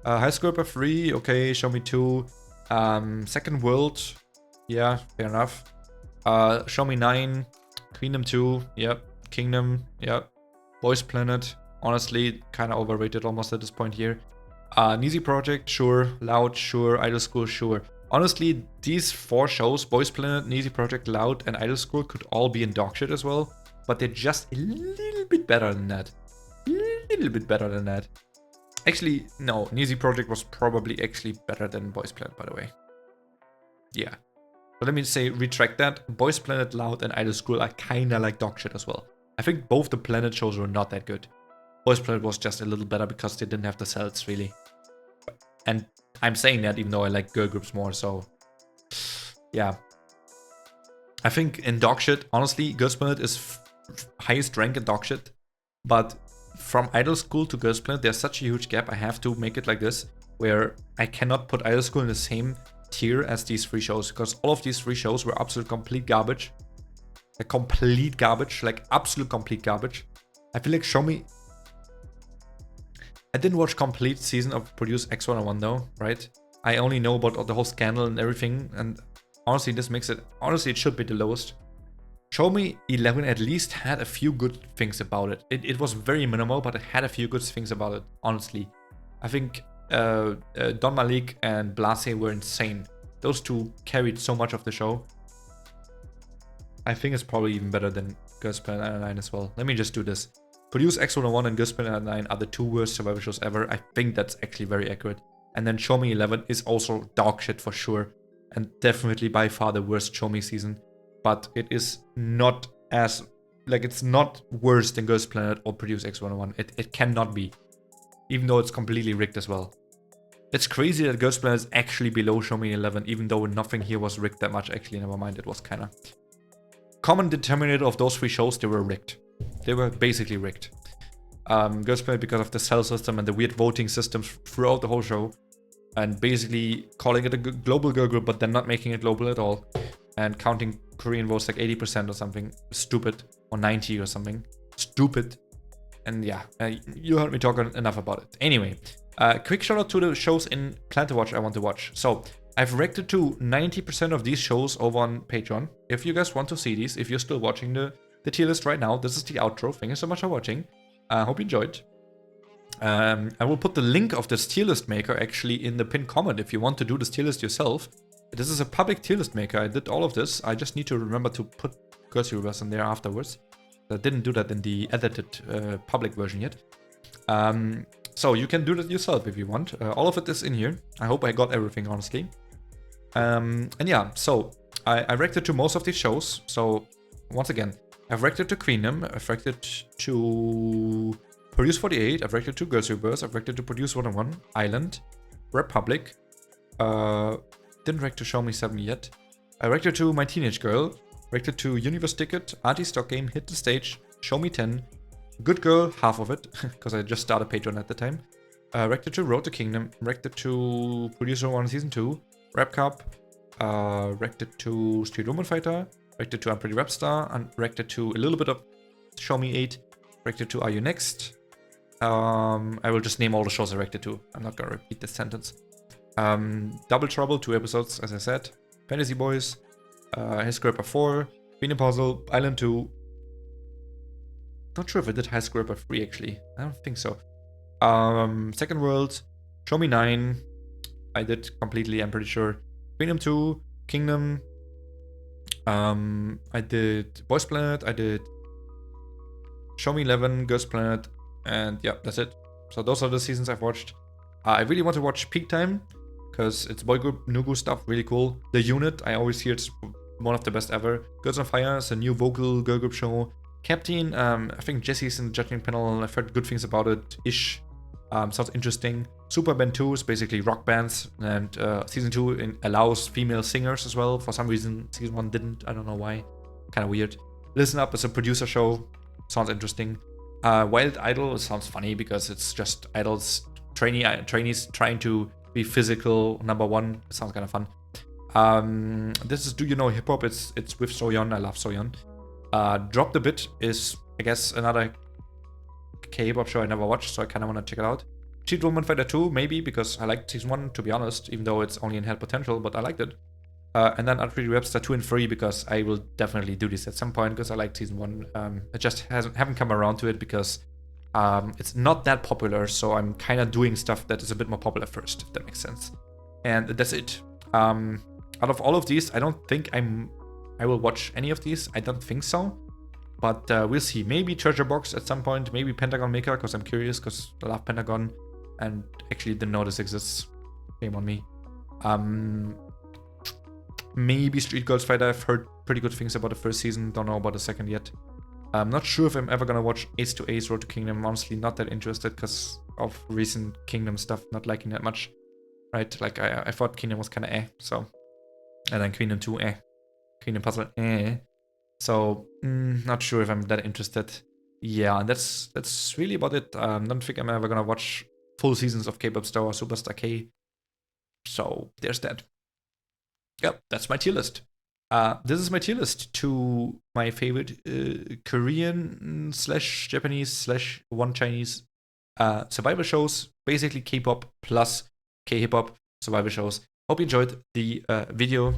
High School Rapper 3, okay. Show Me 2. Second World, yeah, fair enough. Show Me 9. Queendom 2, yep. Kingdom, yep. Boys Planet, honestly, kind of overrated almost at this point here. Nizi Project, sure. Loud, sure. Idol School, sure. Honestly, these 4 shows, Boys Planet, Nizi Project, Loud, and Idol School, could all be in dog shit as well. But they're just a little bit better than that. Actually, no. Nizi Project was probably actually better than Boys Planet, by the way. Yeah. But let me say, retract that. Boys Planet, Loud, and Idol School are kinda like dog shit as well. I think both the Planet shows were not that good. Boys Planet was just a little better because they didn't have the cells, really. And I'm saying that even though I like girl groups more, so... yeah. I think in dog shit, honestly, Girls Planet is highest rank in dog shit. But from Idol School to Girls Planet, there's such a huge gap. I have to make it like this, where I cannot put Idol School in the same tier as these 3 shows, because all of these 3 shows were absolute complete garbage. Like complete garbage, like absolute complete garbage. I feel like Show Me... I didn't watch complete season of Produce X101 though, right? I only know about the whole scandal and everything, and honestly this makes it... honestly it should be the lowest. Show Me 11 at least had a few good things about it. It was very minimal, but it had a few good things about it, honestly. I think Don Malik and Blase were insane. Those two carried so much of the show. I think it's probably even better than Girls Planet 99 as well. Let me just do this. Produce X101 and Girls Planet 99 are the 2 worst survival shows ever. I think that's actually very accurate. And then Show Me 11 is also dog shit for sure. And definitely by far the worst Show Me season. But it is not as... like, it's not worse than Girls Planet or Produce X101. It cannot be. Even though it's completely rigged as well. It's crazy that Girls Planet is actually below Show Me 11, even though nothing here was rigged that much. Actually, never mind, it was kinda... common determinator of those 3 shows, they were rigged. They were basically rigged. Girls Planet because of the cell system and the weird voting systems throughout the whole show. And basically calling it a global girl group, but then not making it global at all. And counting Korean votes like 80% or something. Stupid. Or 90 or something. Stupid. And yeah, you heard me talk enough about it. Anyway, quick shout out to the shows in Plan to Watch I want to watch. So, I've reacted to 90% of these shows over on Patreon. If you guys want to see these, if you're still watching the tier list right now, this is the outro. Thank you so much for watching. I hope you enjoyed. I will put the link of this tier list maker actually in the pinned comment if you want to do this tier list yourself. This is a public tier list maker. I did all of this. I just need to remember to put Girls Universe in there afterwards. I didn't do that in the edited public version yet. So you can do that yourself if you want. All of it is in here. I hope I got everything, honestly. And yeah, so I reacted to most of these shows. So once again, I've reacted to Queendom, I've reacted to Produce 48, I've reacted to Girls Reverse, I've reacted to Produce 101, Island, Republic. Didn't react to Show Me 7 yet. I reacted to My Teenage Girl, reacted to Universe Ticket, Artistock Game, Hit the Stage, Show Me 10, Good Girl, half of it, because I just started Patreon at the time. Reacted to Road to Kingdom, reacted to Producer 1 Season 2, Rap Cup, reacted to Street Woman Fighter, reacted to Unpretty Rapstar, and reacted to a little bit of Show Me 8, reacted to Are You Next? I will just name all the shows I reacted to. I'm not gonna repeat this sentence. Double Trouble, 2 episodes, as I said. Fantasy Boys, High Scraper 4, Queendom Puzzle, Island 2. Not sure if I did High Scraper 3 actually. I don't think so. Second World, Show Me 9. I did completely, I'm pretty sure. Queendom 2, Kingdom. I did Boys Planet, I did Show Me 11, Girls Planet, and yeah, that's it. So those are the seasons I've watched. I really want to watch Peak Time, because it's boy group, Nugu stuff, really cool. The Unit, I always hear it's one of the best ever. Girls on Fire is a new vocal girl group show. Captain, I think Jesse's in the judging panel, I've heard good things about it-ish. Sounds interesting. Superband 2 is basically rock bands, and Season 2 allows female singers as well. For some reason, Season 1 didn't, I don't know why. Kind of weird. Listen Up is a producer show, sounds interesting. Wild Idol sounds funny because it's just idols, trainees trying to be physical #1. It sounds kind of fun. This is Do You Know Hip Hop? It's with Soyeon. I love Soyeon. Drop the Bit is, I guess, another K-pop show I never watched, so I kind of want to check it out. Cheat Woman Fighter 2, maybe, because I liked Season 1, to be honest, even though it's only in Hell Potential, but I liked it. And then Unpretty Rapstar 2 and 3, because I will definitely do this at some point, because I liked Season 1. I just haven't come around to it, because it's not that popular, so I'm kind of doing stuff that is a bit more popular first, if that makes sense. And that's it. Out of all of these, I don't think I will watch any of these. I don't think so. But we'll see. Maybe Treasure Box at some point. Maybe Pentagon Maker, because I'm curious, because I love Pentagon. And actually didn't know this exists. Shame on me. Maybe Street Girls Fighter. I've heard pretty good things about the first season. Don't know about the second yet. I'm not sure if I'm ever gonna watch Ace to Ace, Road to Kingdom. I'm honestly not that interested because of recent Kingdom stuff. Not liking that much. Right? Like, I thought Kingdom was kind of so. And then Queendom 2, Queendom Puzzle, So, not sure if I'm that interested. Yeah, and that's really about it. Don't think I'm ever gonna watch full seasons of K-pop Star or Superstar K. So, there's that. Yep, that's my tier list. This is my tier list to my favorite Korean / Japanese / one Chinese survival shows. Basically K-pop plus K-hip-hop survival shows. Hope you enjoyed the video.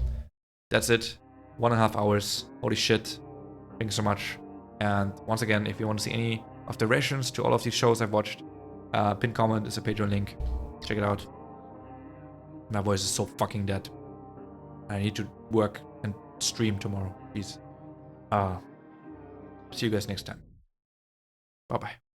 That's it. 1.5 hours. Holy shit. Thank you so much. And once again, if you want to see any of the reactions to all of these shows I've watched, pinned comment is a Patreon link. Check it out. My voice is so fucking dead. I need to work and stream tomorrow. Please. See you guys next time. Bye-bye.